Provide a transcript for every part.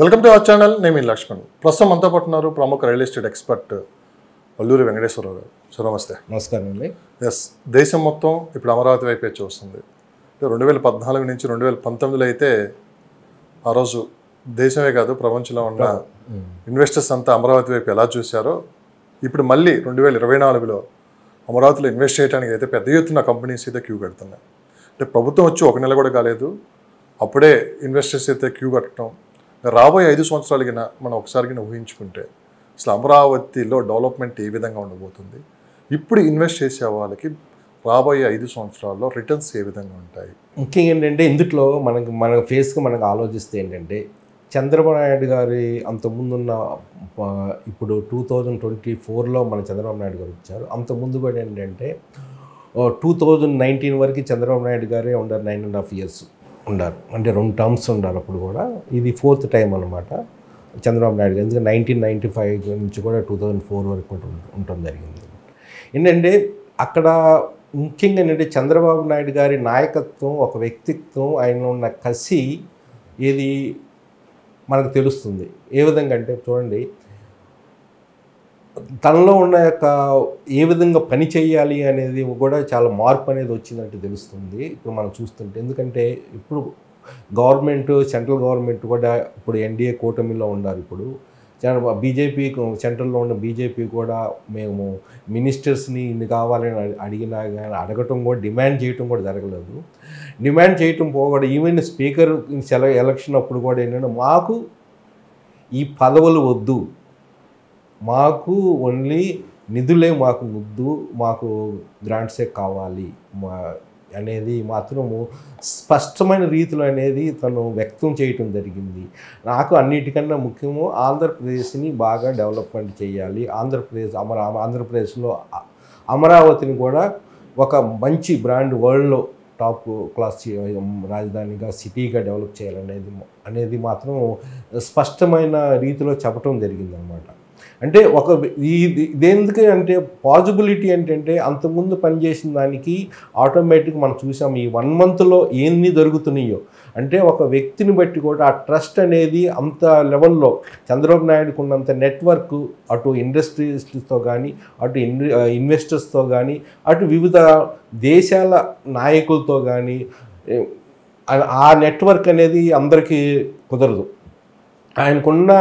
Welcome to our channel. నేను మీ లక్ష్మణ్. ప్రస్తుతం అంతా పట్టున్నారు ప్రముఖ real estate expert Alluri Venkateswararao గారు. సార్ నమస్తే. నమస్కారం అండి. ఎస్, దేశం మొత్తం ఇప్పుడు అమరావతి వైపే చూస్తుంది. 2014 నుంచి 2019లో అయితే ఆ రోజు దేశమే కాదు ప్రపంచంలో ఉన్న ఇన్వెస్టర్స్ అంతా అమరావతి వైపు ఎలా చూశారో ఇప్పుడు మళ్ళీ 2024లో అమరావతిలో ఇన్వెస్ట్ చేయడానికి అయితే పెద్ద ఎత్తున కంపెనీస్ అయితే క్యూ కడుతున్నాయి. అంటే ప్రభుత్వం వచ్చి 1 నెల కూడా కాలేదు, అప్పుడే ఇన్వెస్టర్స్ అయితే క్యూ కట్టడం. రాబోయే 5 సంవత్సరాలకి మనం ఒకసారికి ఊహించుకుంటే అసలు అమరావతిలో డెవలప్మెంట్ ఏ విధంగా ఉండబోతుంది, ఇప్పుడు ఇన్వెస్ట్ చేసే వాళ్ళకి రాబోయే 5 సంవత్సరాల్లో రిటర్న్స్ ఏ విధంగా ఉంటాయి? ముఖ్యంగా ఏంటంటే ఇందులో మన ఫేస్గా మనకు ఆలోచిస్తే ఏంటంటే చంద్రబాబు నాయుడు గారి అంతకుముందున్న ఇప్పుడు 2024లో మన చంద్రబాబు నాయుడు గారు వచ్చారు. అంతకుముందు కూడా ఏంటంటే 2019 వరకు చంద్రబాబు నాయుడు గారే ఉండారు. 9.5 years ఉండారు, అంటే 2 terms ఉండారు. అప్పుడు కూడా ఇది 4th టైం అనమాట చంద్రబాబు నాయుడు గారు. ఎందుకంటే 1995 నుంచి కూడా 2004 వరకు కూడా ఉండటం జరిగింది. ఏంటంటే అక్కడ ముఖ్యంగా ఏంటంటే చంద్రబాబు నాయుడు గారి నాయకత్వం, ఒక వ్యక్తిత్వం, ఆయన ఉన్న కసి ఏది మనకు తెలుస్తుంది. ఏ విధంగా అంటే చూడండి, తనలో ఉన్న యొక్క ఏ విధంగా పని చేయాలి అనేది కూడా చాలా మార్పు అనేది వచ్చిందంటే తెలుస్తుంది ఇప్పుడు మనం చూస్తుంటే. ఎందుకంటే ఇప్పుడు గవర్నమెంట్, సెంట్రల్ గవర్నమెంట్ కూడా ఇప్పుడు ఎన్డీఏ కూటమిలో ఉన్నారు. ఇప్పుడు బీజేపీ, సెంట్రల్లో ఉన్న బీజేపీ కూడా మేము మినిస్టర్స్ని ఇన్ని కావాలని అడిగినా కానీ అడగటం కూడా, డిమాండ్ చేయటం కూడా జరగలేదు. డిమాండ్ చేయటం పోకూడదు. ఈవెన్ స్పీకర్ ఎలక్షన్ అప్పుడు కూడా ఏంటంటే మాకు ఈ పదవులు వద్దు, మాకు ఓన్లీ నిధులే మాకు వద్దు, మాకు గ్రాంట్సే కావాలి అనేది మాత్రము స్పష్టమైన రీతిలో అనేది తను వ్యక్తం చేయటం జరిగింది. నాకు అన్నిటికన్నా ముఖ్యము ఆంధ్రప్రదేశ్ని బాగా డెవలప్మెంట్ చేయాలి, ఆంధ్రప్రదేశ్లో అమరావతిని కూడా ఒక మంచి బ్రాండ్, వరల్డ్లో టాప్ క్లాస్ రాజధానిగా, సిటీగా డెవలప్ చేయాలనేది మాత్రం స్పష్టమైన రీతిలో చెప్పడం జరిగిందనమాట. అంటే ఇదేందుకు అంటే పాజిబిలిటీ ఏంటంటే అంతకుముందు పనిచేసిన దానికి ఆటోమేటిక్ మనం చూసాం ఈ 1 monthలో ఎన్ని జరుగుతున్నాయో. అంటే ఒక వ్యక్తిని బట్టి కూడా ఆ ట్రస్ట్ అనేది అంత లెవెల్లో చంద్రబాబు నాయుడుకు ఉన్నంత నెట్వర్క్, అటు ఇండస్ట్రియలిస్టులతో కానీ, అటు ఇన్వెస్టర్స్తో కానీ, అటు వివిధ దేశాల నాయకులతో కానీ ఆ నెట్వర్క్ అనేది అందరికీ కుదరదు. ఆయనకున్న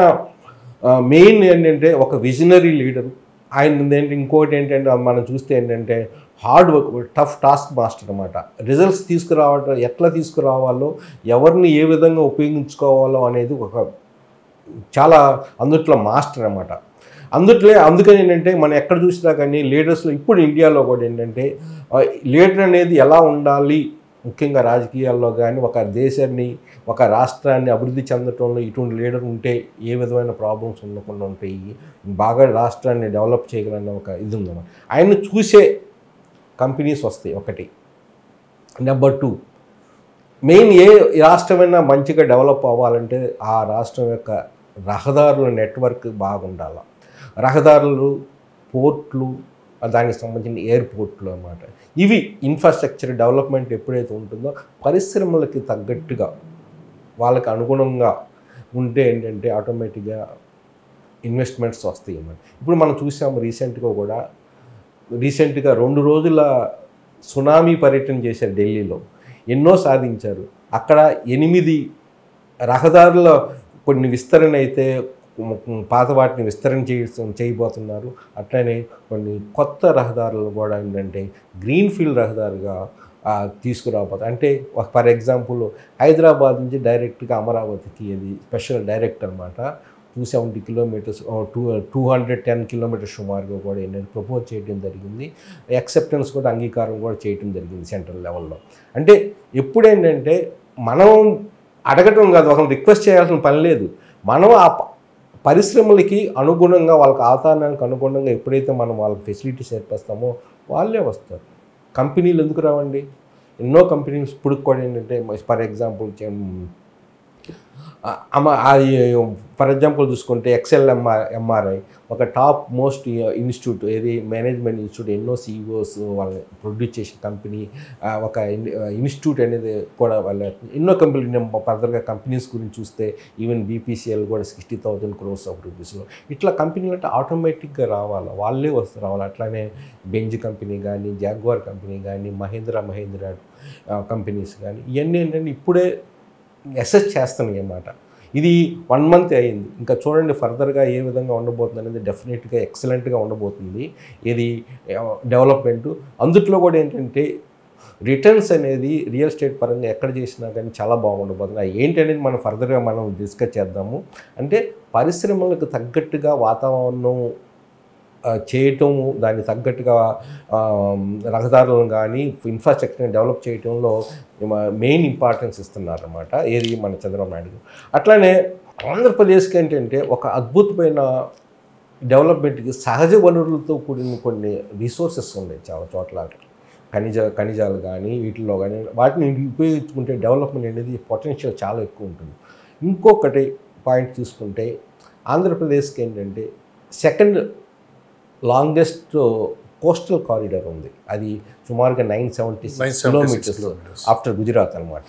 మెయిన్ ఏంటంటే ఒక విజనరీ లీడరు. ఆయన ఏంటంటే ఇంకోటి ఏంటంటే మనం చూస్తే ఏంటంటే hard work, tough task master అనమాట. రిజల్ట్స్ ఎట్లా తీసుకురావాలో, ఎవరిని ఏ విధంగా ఉపయోగించుకోవాలో అనేది ఒక చాలా అందుట్లో మాస్టర్ అనమాట. అందుకని ఏంటంటే మనం ఎక్కడ చూసినా కానీ లీడర్స్లో ఇప్పుడు ఇండియాలో కూడా ఏంటంటే లీడర్ అనేది ఎలా ఉండాలి, ముఖ్యంగా రాజకీయాల్లో కానీ ఒక దేశాన్ని, ఒక రాష్ట్రాన్ని అభివృద్ధి చెందటంలో ఇటువంటి లీడర్ ఉంటే ఏ విధమైన ప్రాబ్లమ్స్ ఉండకుండా ఉంటాయి, బాగా రాష్ట్రాన్ని డెవలప్ చేయగలన్న ఒక ఇది ఉందన్నమాట. ఆయన చూసే కంపెనీస్ వస్తాయి ఒకటి. నెంబర్ 2, మెయిన్ ఏ రాష్ట్రమైనా మంచిగా డెవలప్ అవ్వాలంటే ఆ రాష్ట్రం యొక్క రహదారుల నెట్వర్క్ బాగుండాలి. రహదారులు, పోర్ట్లు, దానికి సంబంధించిన ఎయిర్పోర్ట్లు అన్నమాట. ఇవి ఇన్ఫ్రాస్ట్రక్చర్ డెవలప్మెంట్ ఎప్పుడైతే ఉంటుందో పరిశ్రమలకి తగ్గట్టుగా వాళ్ళకి అనుగుణంగా ఉంటే ఏంటంటే ఆటోమేటిక్గా ఇన్వెస్ట్మెంట్స్ వస్తాయి అన్నమాట. ఇప్పుడు మనం చూసాము రీసెంట్గా 2 రోజుల సునామీ పర్యటన చేశారు ఢిల్లీలో, ఎన్నో సాధించారు. అక్కడ 8 రహదారుల కొన్ని విస్తరణ అయితే పాత వాటిని విస్తరణ చేయబోతున్నారు. అట్లనే కొన్ని కొత్త రహదారులు కూడా ఏంటంటే గ్రీన్ ఫీల్డ్ రహదారిగా తీసుకురాబోతుంది. అంటే ఫర్ ఎగ్జాంపుల్ హైదరాబాద్ నుంచి డైరెక్ట్గా అమరావతికి అది స్పెషల్ డైరెక్ట్ అనమాట. 270 kilometers, 210 kilometers సుమారుగా కూడా ఏంటంటే ప్రపోజ్ చేయడం జరిగింది. యాక్సెప్టెన్స్ కూడా, అంగీకారం కూడా చేయడం జరిగింది సెంట్రల్ లెవెల్లో. అంటే ఎప్పుడేంటంటే మనం అడగటం కాదు, ఒకరిని రిక్వెస్ట్ చేయాల్సిన పని లేదు. మనం ఆ పరిశ్రమలకి అనుగుణంగా, వాళ్ళకి ఆదాయానికి అనుగుణంగా ఎప్పుడైతే మనం వాళ్ళకి ఫెసిలిటీస్ ఏర్పరుస్తామో వాళ్ళే వస్తారు. కంపెనీలు ఎందుకు రావండి? ఎన్నో కంపెనీస్ ఇప్పుడు కూడా ఏంటంటే ఫర్ ఎగ్జాంపుల్ ఫర్ ఎగ్జాంపుల్ చూసుకుంటే ఎంఆర్ఐ ఒక టాప్ మోస్ట్ ఇన్స్టిట్యూట్, ఏది మేనేజ్మెంట్ ఇన్స్టిట్యూట్, ఎన్నో సిఇఓస్ వాళ్ళని ప్రొడ్యూస్ చేసిన కంపెనీ, ఒక ఇన్స్టిట్యూట్ అనేది కూడా వాళ్ళ ఎన్నో కంపెనీలు. ఫర్దర్గా కంపెనీస్ గురించి చూస్తే ఈవెన్ బీపీసీఎల్ కూడా 60,000 crores ఆఫ్ రూపీస్లో. ఇట్లా కంపెనీలు అంటే ఆటోమేటిక్గా రావాలి, వాళ్ళే రావాలి. అట్లానే బెంజ్ కంపెనీ కానీ, జాగ్వార్ కంపెనీ కానీ, మహేంద్ర కంపెనీస్ కానీ, ఇవన్నీ ఏంటంటే ఇప్పుడే అసెస్ చేస్తున్నాయి అన్నమాట. ఇది 1 month అయింది. ఇంకా చూడండి ఫర్దర్గా ఏ విధంగా ఉండబోతుంది అనేది డెఫినెట్గా ఎక్సలెంట్గా ఉండబోతుంది. ఇది డెవలప్మెంటు. అందుట్లో కూడా ఏంటంటే రిటర్న్స్ అనేది రియల్ ఎస్టేట్ పరంగా ఎక్కడ చేసినా కానీ చాలా బాగుండబోతుంది. ఏంటి అనేది మనం ఫర్దర్గా మనం డిస్కస్ చేద్దాము. అంటే పరిశ్రమలకు తగ్గట్టుగా వాతావరణం చేయటము, దానికి తగ్గట్టుగా రహదారులను కానీ ఇన్ఫ్రాస్ట్రక్చర్ని డెవలప్ చేయడంలో మెయిన్ ఇంపార్టెన్స్ ఇస్తున్నారన్నమాట, ఏది మన చంద్రబాబు నాయుడు. అట్లానే ఆంధ్రప్రదేశ్కి ఏంటంటే ఒక అద్భుతమైన డెవలప్మెంట్కి సహజ వనరులతో కూడిన కొన్ని రిసోర్సెస్ ఉన్నాయి చాలా చోట్ల. ఖనిజాలు కానీ వీటిల్లో కానీ వాటిని ఉపయోగించుకుంటే డెవలప్మెంట్ అనేది పొటెన్షియల్ చాలా ఎక్కువ ఉంటుంది. ఇంకొకటి పాయింట్ చూసుకుంటే ఆంధ్రప్రదేశ్కి ఏంటంటే సెకండ్ లాంగెస్ట్ కోస్టల్ కారిడార్ ఉంది. అది సుమారుగా 976 kilometers ఆఫ్టర్ గుజరాత్ అనమాట.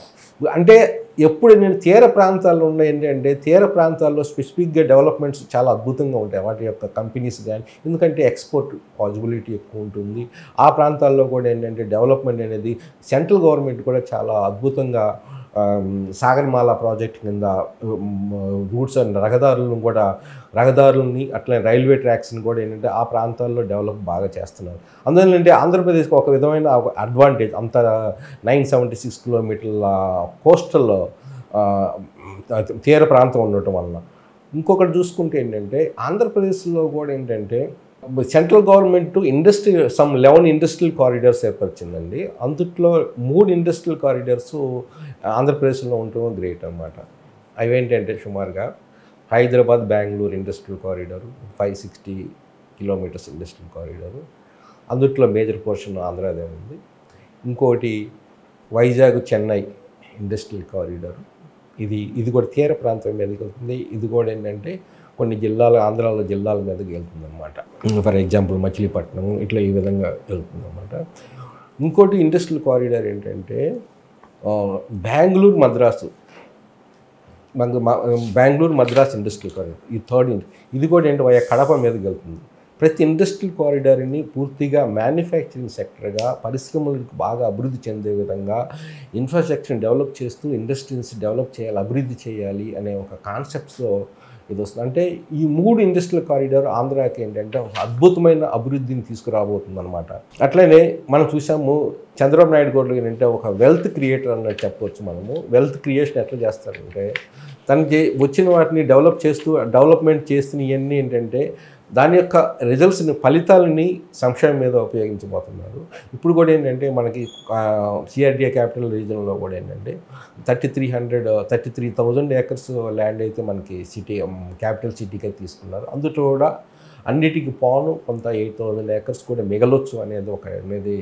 అంటే ఎప్పుడు నేను తీర ప్రాంతాల్లో ఉన్న ఏంటంటే తీర ప్రాంతాల్లో స్పెసిఫిక్గా డెవలప్మెంట్స్ చాలా అద్భుతంగా ఉంటాయి వాటి యొక్క కంపెనీస్ కానీ, ఎందుకంటే ఎక్స్పోర్ట్ పాసిబిలిటీ ఎక్కువ ఉంటుంది. ఆ ప్రాంతాల్లో కూడా ఏంటంటే డెవలప్మెంట్ అనేది సెంట్రల్ గవర్నమెంట్ కూడా చాలా అద్భుతంగా సాగర్మాల ప్రాజెక్ట్ కింద రూట్స్ అండ్ రహదారులని అట్లా రైల్వే ట్రాక్స్ని కూడా ఏంటంటే ఆ ప్రాంతాల్లో డెవలప్ బాగా చేస్తున్నారు. అందువల్ల అంటే ఆంధ్రప్రదేశ్కి ఒక విధమైన అడ్వాంటేజ్, అంత 976 kilometers కోస్టల్ తీర ప్రాంతం ఉండటం వలన. ఇంకొకటి చూసుకుంటే ఏంటంటే ఆంధ్రప్రదేశ్లో కూడా ఏంటంటే సెంట్రల్ గవర్నమెంట్ 11 ఇండస్ట్రియల్ కారిడార్స్ ఏర్పరిచిందండి. అందుట్లో 3 ఇండస్ట్రియల్ కారిడార్స్ ఆంధ్రప్రదేశ్లో ఉండటం గ్రేట్ అన్నమాట. అవేంటంటే సుమారుగా Hyderabad Bengaluru industrial corridor 560 kilometers industrial corridor, అందుట్లో మేజర్ పోర్షన్ ఆంధ్రాదే ఉంది. ఇంకోటి వైజాగ్ చెన్నై ఇండస్ట్రియల్ కారిడారు, ఇది కూడా తీర ప్రాంతం మీదకి వెళ్తుంది. ఇది కూడా ఏంటంటే కొన్ని జిల్లాలు ఆంధ్రాలో జిల్లాల మీదకి వెళ్తుంది అనమాట. ఫర్ ఎగ్జాంపుల్ మచిలీపట్నం ఇట్లా ఈ విధంగా వెళ్తుంది అనమాట. ఇంకోటి ఇండస్ట్రియల్ కారిడార్ ఏంటంటే బెంగళూరు మద్రాస్ ఇండస్ట్రియల్ కారిడార్, ఈ థర్డ్ ఇది కూడా ఏంటో కడప మీదకి వెళ్తుంది. ప్రతి ఇండస్ట్రియల్ కారిడార్ని పూర్తిగా మ్యానుఫ్యాక్చరింగ్ సెక్టర్గా పరిశ్రమలకు బాగా అభివృద్ధి చెందే విధంగా ఇన్ఫ్రాస్ట్రక్చర్ని డెవలప్ చేస్తూ ఇండస్ట్రీస్ డెవలప్ చేయాలి, అభివృద్ధి చేయాలి అనే ఒక కాన్సెప్ట్స్లో ఇది వస్తుంది. అంటే ఈ 3 ఇండస్ట్రియల్ కారిడార్ ఆంధ్రాకి ఏంటంటే ఒక అద్భుతమైన అభివృద్ధిని తీసుకురాబోతుంది అనమాట. అట్లనే మనం చూసాము చంద్రబాబు నాయుడు గారు ఏంటంటే ఒక వెల్త్ క్రియేటర్ అన్నట్టు చెప్పవచ్చు. మనము వెల్త్ క్రియేషన్ ఎట్లా చేస్తారంటే తనకి వచ్చిన వాటిని డెవలప్మెంట్ చేస్తున్న ఇవన్నీ ఏంటంటే దాని యొక్క రిజల్ట్స్ని ఫలితాలని సంక్షేమం మీద ఉపయోగించబోతున్నారు. ఇప్పుడు కూడా ఏంటంటే మనకి సిఆర్డిఏ క్యాపిటల్ రీజన్లో కూడా ఏంటంటే 33,000 acres ల్యాండ్ అయితే మనకి క్యాపిటల్ సిటీకి తీసుకున్నారు. అందులో కూడా అన్నిటికీ పోను కొంత 8,000 acres కూడా మిగలొచ్చు అనేది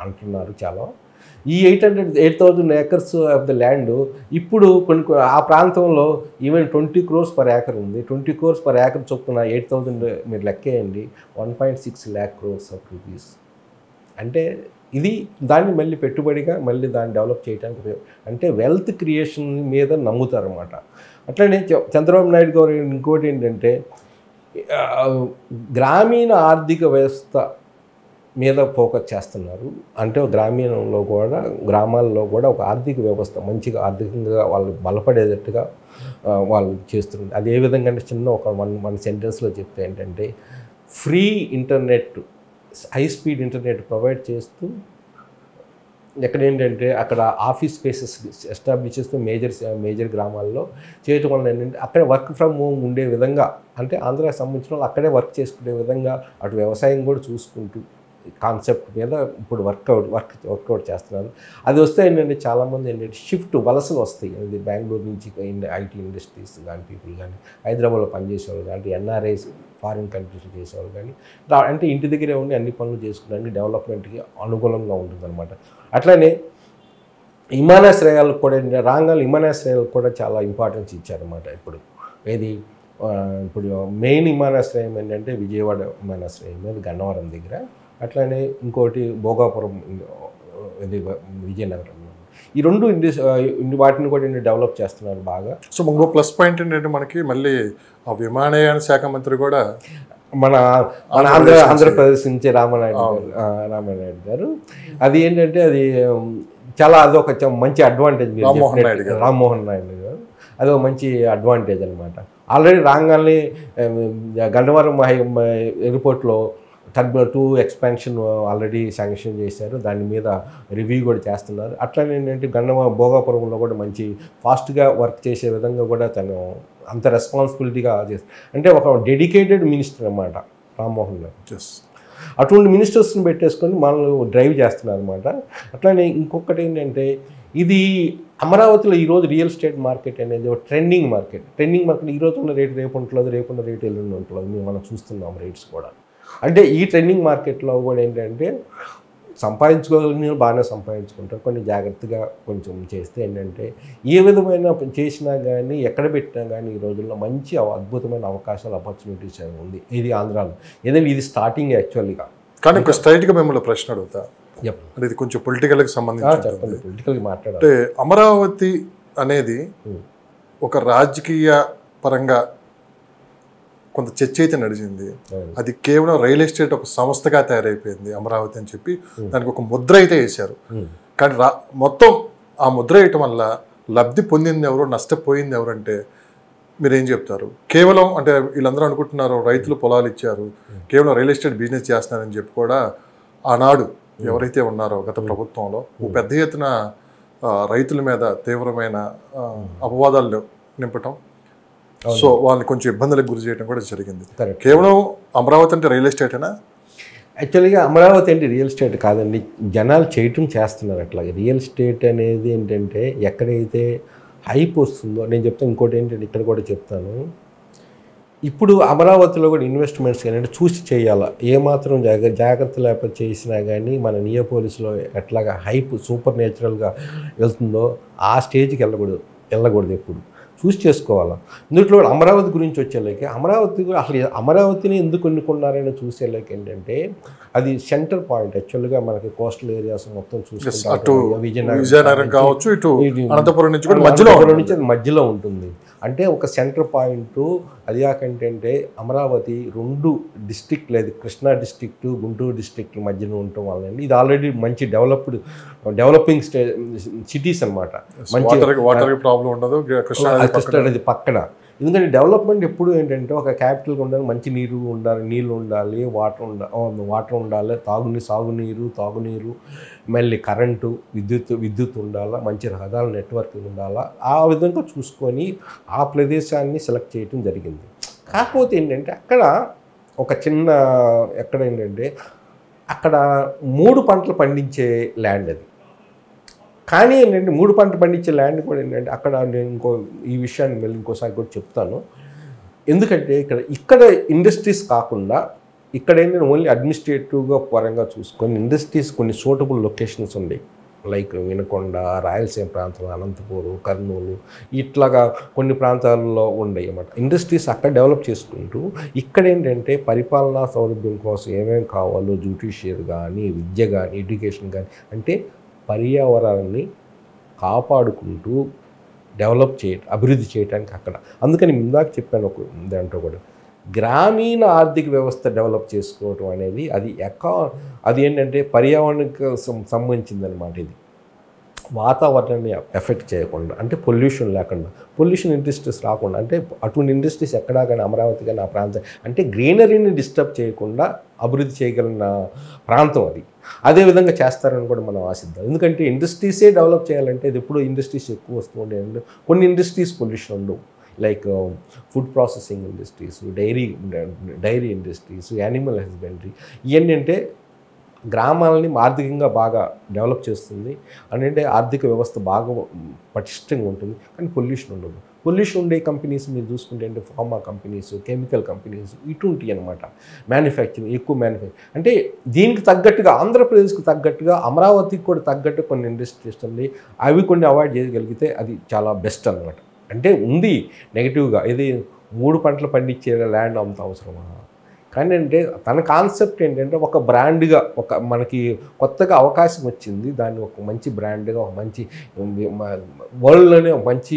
అంటున్నారు చాలా. ఈ 8,000 acres ఆఫ్ ద ల్యాండ్ ఇప్పుడు ఆ ప్రాంతంలో ఈవెన్ 20 crores per acre ఉంది. 20 crores per acre చొప్పున 8,000 మీరు లెక్కేయండి, 1.6 lakh crores of rupees. అంటే ఇది దాన్ని మళ్ళీ పెట్టుబడిగా మళ్ళీ దాన్ని డెవలప్ చేయడానికి అంటే వెల్త్ క్రియేషన్ మీద నమ్ముతారన్నమాట. అట్లనే చంద్రబాబు నాయుడు గారు ఇంకోటి ఏంటంటే గ్రామీణ ఆర్థిక వ్యవస్థ మీద ఫోకస్ చేస్తున్నారు. అంటే గ్రామాల్లో కూడా ఒక ఆర్థిక వ్యవస్థ మంచిగా ఆర్థికంగా వాళ్ళు బలపడేటట్టుగా వాళ్ళు చేస్తున్నారు. అది ఏ విధంగా అంటే చిన్న ఒక వన్ సెంటెన్స్లో చెప్తే ఏంటంటే free internet, high speed internet provide చేస్తూ ఎక్కడేంటంటే అక్కడ ఆఫీస్ స్పేసెస్ ఎస్టాబ్లిష్ చేస్తూ మేజర్ గ్రామాల్లో చేయటం వల్ల ఏంటంటే అక్కడే వర్క్ ఫ్రమ్ హోమ్ ఉండే విధంగా, అంటే ఆంధ్రాకి సంబంధించిన వాళ్ళు అక్కడే వర్క్ చేసుకునే విధంగా అటు వ్యవసాయం కూడా చూసుకుంటూ కాన్సెప్ట్ మీద ఇప్పుడు వర్కౌట్ చేస్తున్నారు. అది వస్తే ఏంటంటే చాలామంది ఏంటంటే వలసలు వస్తాయి. అది బెంగళూరు నుంచి ఐటీ ఇండస్ట్రీస్ కానీ పీపుల్ కానీ, హైదరాబాద్లో పనిచేసేవాళ్ళు కానీ, ఎన్ఆర్ఐస్ ఫారిన్ కంట్రీస్లో చేసేవాళ్ళు కానీ, అంటే ఇంటి దగ్గరే ఉండి అన్ని పనులు చేసుకుని డెవలప్మెంట్కి అనుకూలంగా ఉంటుందన్నమాట. అట్లానే విమానాశ్రయాలకు కూడా రాగానే విమానాశ్రయాలకు కూడా చాలా ఇంపార్టెన్స్ ఇచ్చారన్నమాట. ఇప్పుడు ఏది ఇప్పుడు మెయిన్ విమానాశ్రయం ఏంటంటే విజయవాడ విమానాశ్రయం మీద గన్నవరం దగ్గర, అట్లానే ఇంకోటి భోగాపురం, ఇది విజయనగరం. ఈ రెండు వాటిని కూడా డెవలప్ చేస్తున్నారు బాగా. సో ఇంకో ప్లస్ పాయింట్ ఏంటంటే మనకి మళ్ళీ ఆ విమానయాన శాఖ మంత్రి కూడా మన ఆంధ్రప్రదేశ్ నుంచి రామానాయుడు గారు. అది ఏంటంటే అది చాలా అదొక మంచి అడ్వాంటేజ్. రామ్మోహన్ నాయుడు గారు అది ఒక మంచి అడ్వాంటేజ్ అనమాట. ఆల్రెడీ రాగానే గన్నవరం ఎయిర్పోర్ట్లో టర్మినల్ 2 ఎక్స్పాన్షన్ ఆల్రెడీ శాంక్షన్ చేశారు. దాని మీద రివ్యూ కూడా చేస్తున్నారు. అట్లనే ఏంటంటే భోగాపురంలో కూడా మంచి ఫాస్ట్గా వర్క్ చేసే విధంగా కూడా తను అంత రెస్పాన్సిబిలిటీగా చేస్తారు. అంటే ఒక డెడికేటెడ్ మినిస్టర్ అన్నమాట రామ్మోహన్ గారు. అటువంటి మినిస్టర్స్ని పెట్టేసుకొని మనల్ని డ్రైవ్ చేస్తున్నారు అనమాట. అట్లానే ఇంకొకటి ఏంటంటే ఇది అమరావతిలో ఈరోజు రియల్ ఎస్టేట్ మార్కెట్ అనేది ఒక ట్రెండింగ్ మార్కెట్. ఈ రోజు ఉన్న రేటు రేపు ఉంటుంది, రేపున్న రేటు ఎల్లుండి ఉంటుంది. మనం చూస్తున్నాం రేట్స్ కూడా. అంటే ఈ ట్రెండింగ్ మార్కెట్లో కూడా ఏంటంటే సంపాదించుకోగలిగిన బాగానే సంపాదించుకుంటారు. కొన్ని జాగ్రత్తగా కొంచెం చేస్తే ఏంటంటే ఏ విధమైన చేసినా కానీ ఎక్కడ పెట్టినా కానీ ఈ రోజుల్లో మంచి అద్భుతమైన అవకాశాలు, ఆపర్చునిటీస్ ఉంది ఇది ఆంధ్రాలో. ఏదంటే ఇది స్టార్టింగ్ యాక్చువల్గా. కానీ ఒక స్ట్రైట్గా మిమ్మల్ని ప్రశ్న అడుగుతా, ఇది కొంచెం పొలిటికల్కి సంబంధించి పొలిటికల్గా మాట్లాడాలి. అంటే అమరావతి అనేది ఒక రాజకీయ పరంగా కొంత చర్చ అయితే నడిచింది. అది కేవలం రియల్ ఎస్టేట్ ఒక సంస్థగా తయారైపోయింది అమరావతి అని చెప్పి దానికి ఒక ముద్ర అయితే వేశారు. కానీ మొత్తం ఆ ముద్ర వేయటం వల్ల లబ్ధి పొందింది ఎవరు, నష్టపోయింది ఎవరు అంటే మీరేం చెప్తారు? కేవలం అంటే వీళ్ళందరూ అనుకుంటున్నారు రైతులు పొలాలు ఇచ్చారు, కేవలం రియల్ ఎస్టేట్ బిజినెస్ చేస్తున్నారని చెప్పి కూడా ఆనాడు ఎవరైతే ఉన్నారో గత ప్రభుత్వంలో పెద్ద ఎత్తున రైతుల మీద తీవ్రమైన అపవాదాలు నింపటం, సో వాళ్ళని కొంచెం ఇబ్బందులకు గురి చేయడం కూడా జరిగింది. కేవలం అమరావతి అంటే రియల్ ఎస్టేటేనా? యాక్చువల్గా అమరావతి అంటే రియల్ ఎస్టేట్ కాదండి, జనాలు చేయటం చేస్తున్నారు. అట్లాగే రియల్ ఎస్టేట్ అనేది ఏంటంటే ఎక్కడైతే హైప్ వస్తుందో, నేను చెప్తాను. ఇంకోటి ఏంటంటే ఇక్కడ కూడా చెప్తాను, ఇప్పుడు అమరావతిలో కూడా ఇన్వెస్ట్మెంట్స్ ఏంటంటే చూసి చేయాలా. ఏమాత్రం జాగ్రత్త లేకపోతే చేసినా కానీ మన నియోపోలిస్లో ఎట్లాగా హైప్ సూపర్ నేచురల్గా వెళ్తుందో ఆ స్టేజ్కి వెళ్ళకూడదు ఎప్పుడు చూసి చేసుకోవాలా. ఇందులో అమరావతి గురించి వచ్చేలాకి అసలు అమరావతిని ఎందుకు ఎన్నుకున్నారని చూసేలాకి ఏంటంటే అది సెంటర్ పాయింట్. యాక్చువల్గా మనకి కోస్టల్ ఏరియాస్ మొత్తం చూసుకుంటే విజయనగరం కావచ్చు, ఇటు అనంతపురం నుంచి మధ్యలో ఉంటుంది. అంటే ఒక సెంటర్ పాయింట్. అది కాకంటే అమరావతి 2 డిస్ట్రిక్ట్ లేదు, కృష్ణా డిస్ట్రిక్ట్, గుంటూరు డిస్ట్రిక్ట్ మధ్యన ఉండటం వల్ల ఇది ఆల్రెడీ మంచి డెవలపింగ్ సిటీస్ అనమాట. మంచి ప్రాబ్లం ఉండదు కృష్ణా నది పక్కన. ఎందుకంటే డెవలప్మెంట్ ఎప్పుడు ఏంటంటే ఒక క్యాపిటల్గా ఉండాలి, మంచి నీళ్ళు ఉండాలి, వాటర్ ఉండాలి, తాగునీరు, మళ్ళీ కరెంటు, విద్యుత్ ఉండాలా, మంచి రహదారుల నెట్వర్క్ ఉండాలా. ఆ విధంగా చూసుకొని ఆ ప్రదేశాన్ని సెలెక్ట్ చేయటం జరిగింది. కాకపోతే ఏంటంటే అక్కడ ఒక చిన్న అక్కడ 3 పంటలు పండించే ల్యాండ్ అది. కానీ ఏంటంటే 3 పంటలు పండించే ల్యాండ్ కూడా ఏంటంటే అక్కడ నేను ఈ విషయాన్ని మళ్ళీ ఇంకోసారి కూడా చెప్తాను. ఎందుకంటే ఇక్కడ ఇండస్ట్రీస్ కాకుండా ఇక్కడ ఏంటంటే ఓన్లీ అడ్మినిస్ట్రేటివ్గా పరంగా చూసుకొని ఇండస్ట్రీస్ కొన్ని సూటబుల్ లొకేషన్స్ ఉన్నాయి. లైక్ వినకొండ, రాయలసీమ ప్రాంతంలో అనంతపూరు, కర్నూలు, ఇట్లాగా కొన్ని ప్రాంతాల్లో ఉన్నాయి అన్నమాట. ఇండస్ట్రీస్ అక్కడ డెవలప్ చేసుకుంటూ ఇక్కడ ఏంటంటే పరిపాలనా సౌలభ్యం కోసం ఏమేమి కావాలో జ్యుడిషియరీ కానీ, విద్య కానీ, ఎడ్యుకేషన్ కానీ, అంటే పర్యావరణాన్ని కాపాడుకుంటూ అభివృద్ధి చేయడానికి అక్కడ. అందుకని ఇందాక చెప్పాను ఒక దాంట్లో కూడా గ్రామీణ ఆర్థిక వ్యవస్థ డెవలప్ చేసుకోవటం అనేది అది ఏంటంటే పర్యావరణానికి సంబంధించిందనమాట. ఇది వాతావరణాన్ని ఎఫెక్ట్ చేయకుండా, అంటే పొల్యూషన్ లేకుండా, పొల్యూషన్ ఇండస్ట్రీస్ రాకుండా, అంటే అటువంటి ఇండస్ట్రీస్ ఎక్కడా కానీ అమరావతి కానీ ఆ ప్రాంతం అంటే గ్రీనరీని డిస్టర్బ్ చేయకుండా అభివృద్ధి చేయగలిగిన ప్రాంతం అది. అదేవిధంగా చేస్తారని కూడా మనం ఆశిద్దాం. ఎందుకంటే ఇండస్ట్రీసే డెవలప్ చేయాలంటే ఇది ఎప్పుడు ఇండస్ట్రీస్ ఎక్కువ వస్తూ ఉండే, కొన్ని ఇండస్ట్రీస్ పొల్యూషన్ ఉండవు. Like food processing industries, dairy industries, animal husbandry, ఇవన్నీ అంటే గ్రామాలని ఆర్థికంగా బాగా డెవలప్ చేస్తుంది. అంటే ఆర్థిక వ్యవస్థ బాగా పటిష్టంగా ఉంటుంది, కానీ పొల్యూషన్ ఉండదు. పొల్యూషన్ ఉండే కంపెనీస్ మీరు చూసుకుంటే అంటే ఫార్మా కంపెనీస్, కెమికల్ కంపెనీస్ ఇటువంటివి అనమాట. మ్యానుఫ్యాక్చరింగ్ ఎక్కువ అంటే దీనికి తగ్గట్టుగా ఆంధ్రప్రదేశ్కి తగ్గట్టుగా అమరావతికి కూడా తగ్గట్టు కొన్ని ఇండస్ట్రీస్ ఉంది. అవి కొన్ని అవాయిడ్ చేయగలిగితే అది చాలా బెస్ట్ అనమాట. అంటే ఉంది నెగిటివ్గా, ఇది 3 పంటలు పండించే ల్యాండ్ అంత అవసరమా? కానీ అంటే తన కాన్సెప్ట్ ఏంటంటే ఒక బ్రాండ్గా, ఒక మనకి కొత్తగా అవకాశం వచ్చింది, దాన్ని ఒక మంచి బ్రాండ్గా, ఒక మంచి వరల్డ్లోనే ఒక మంచి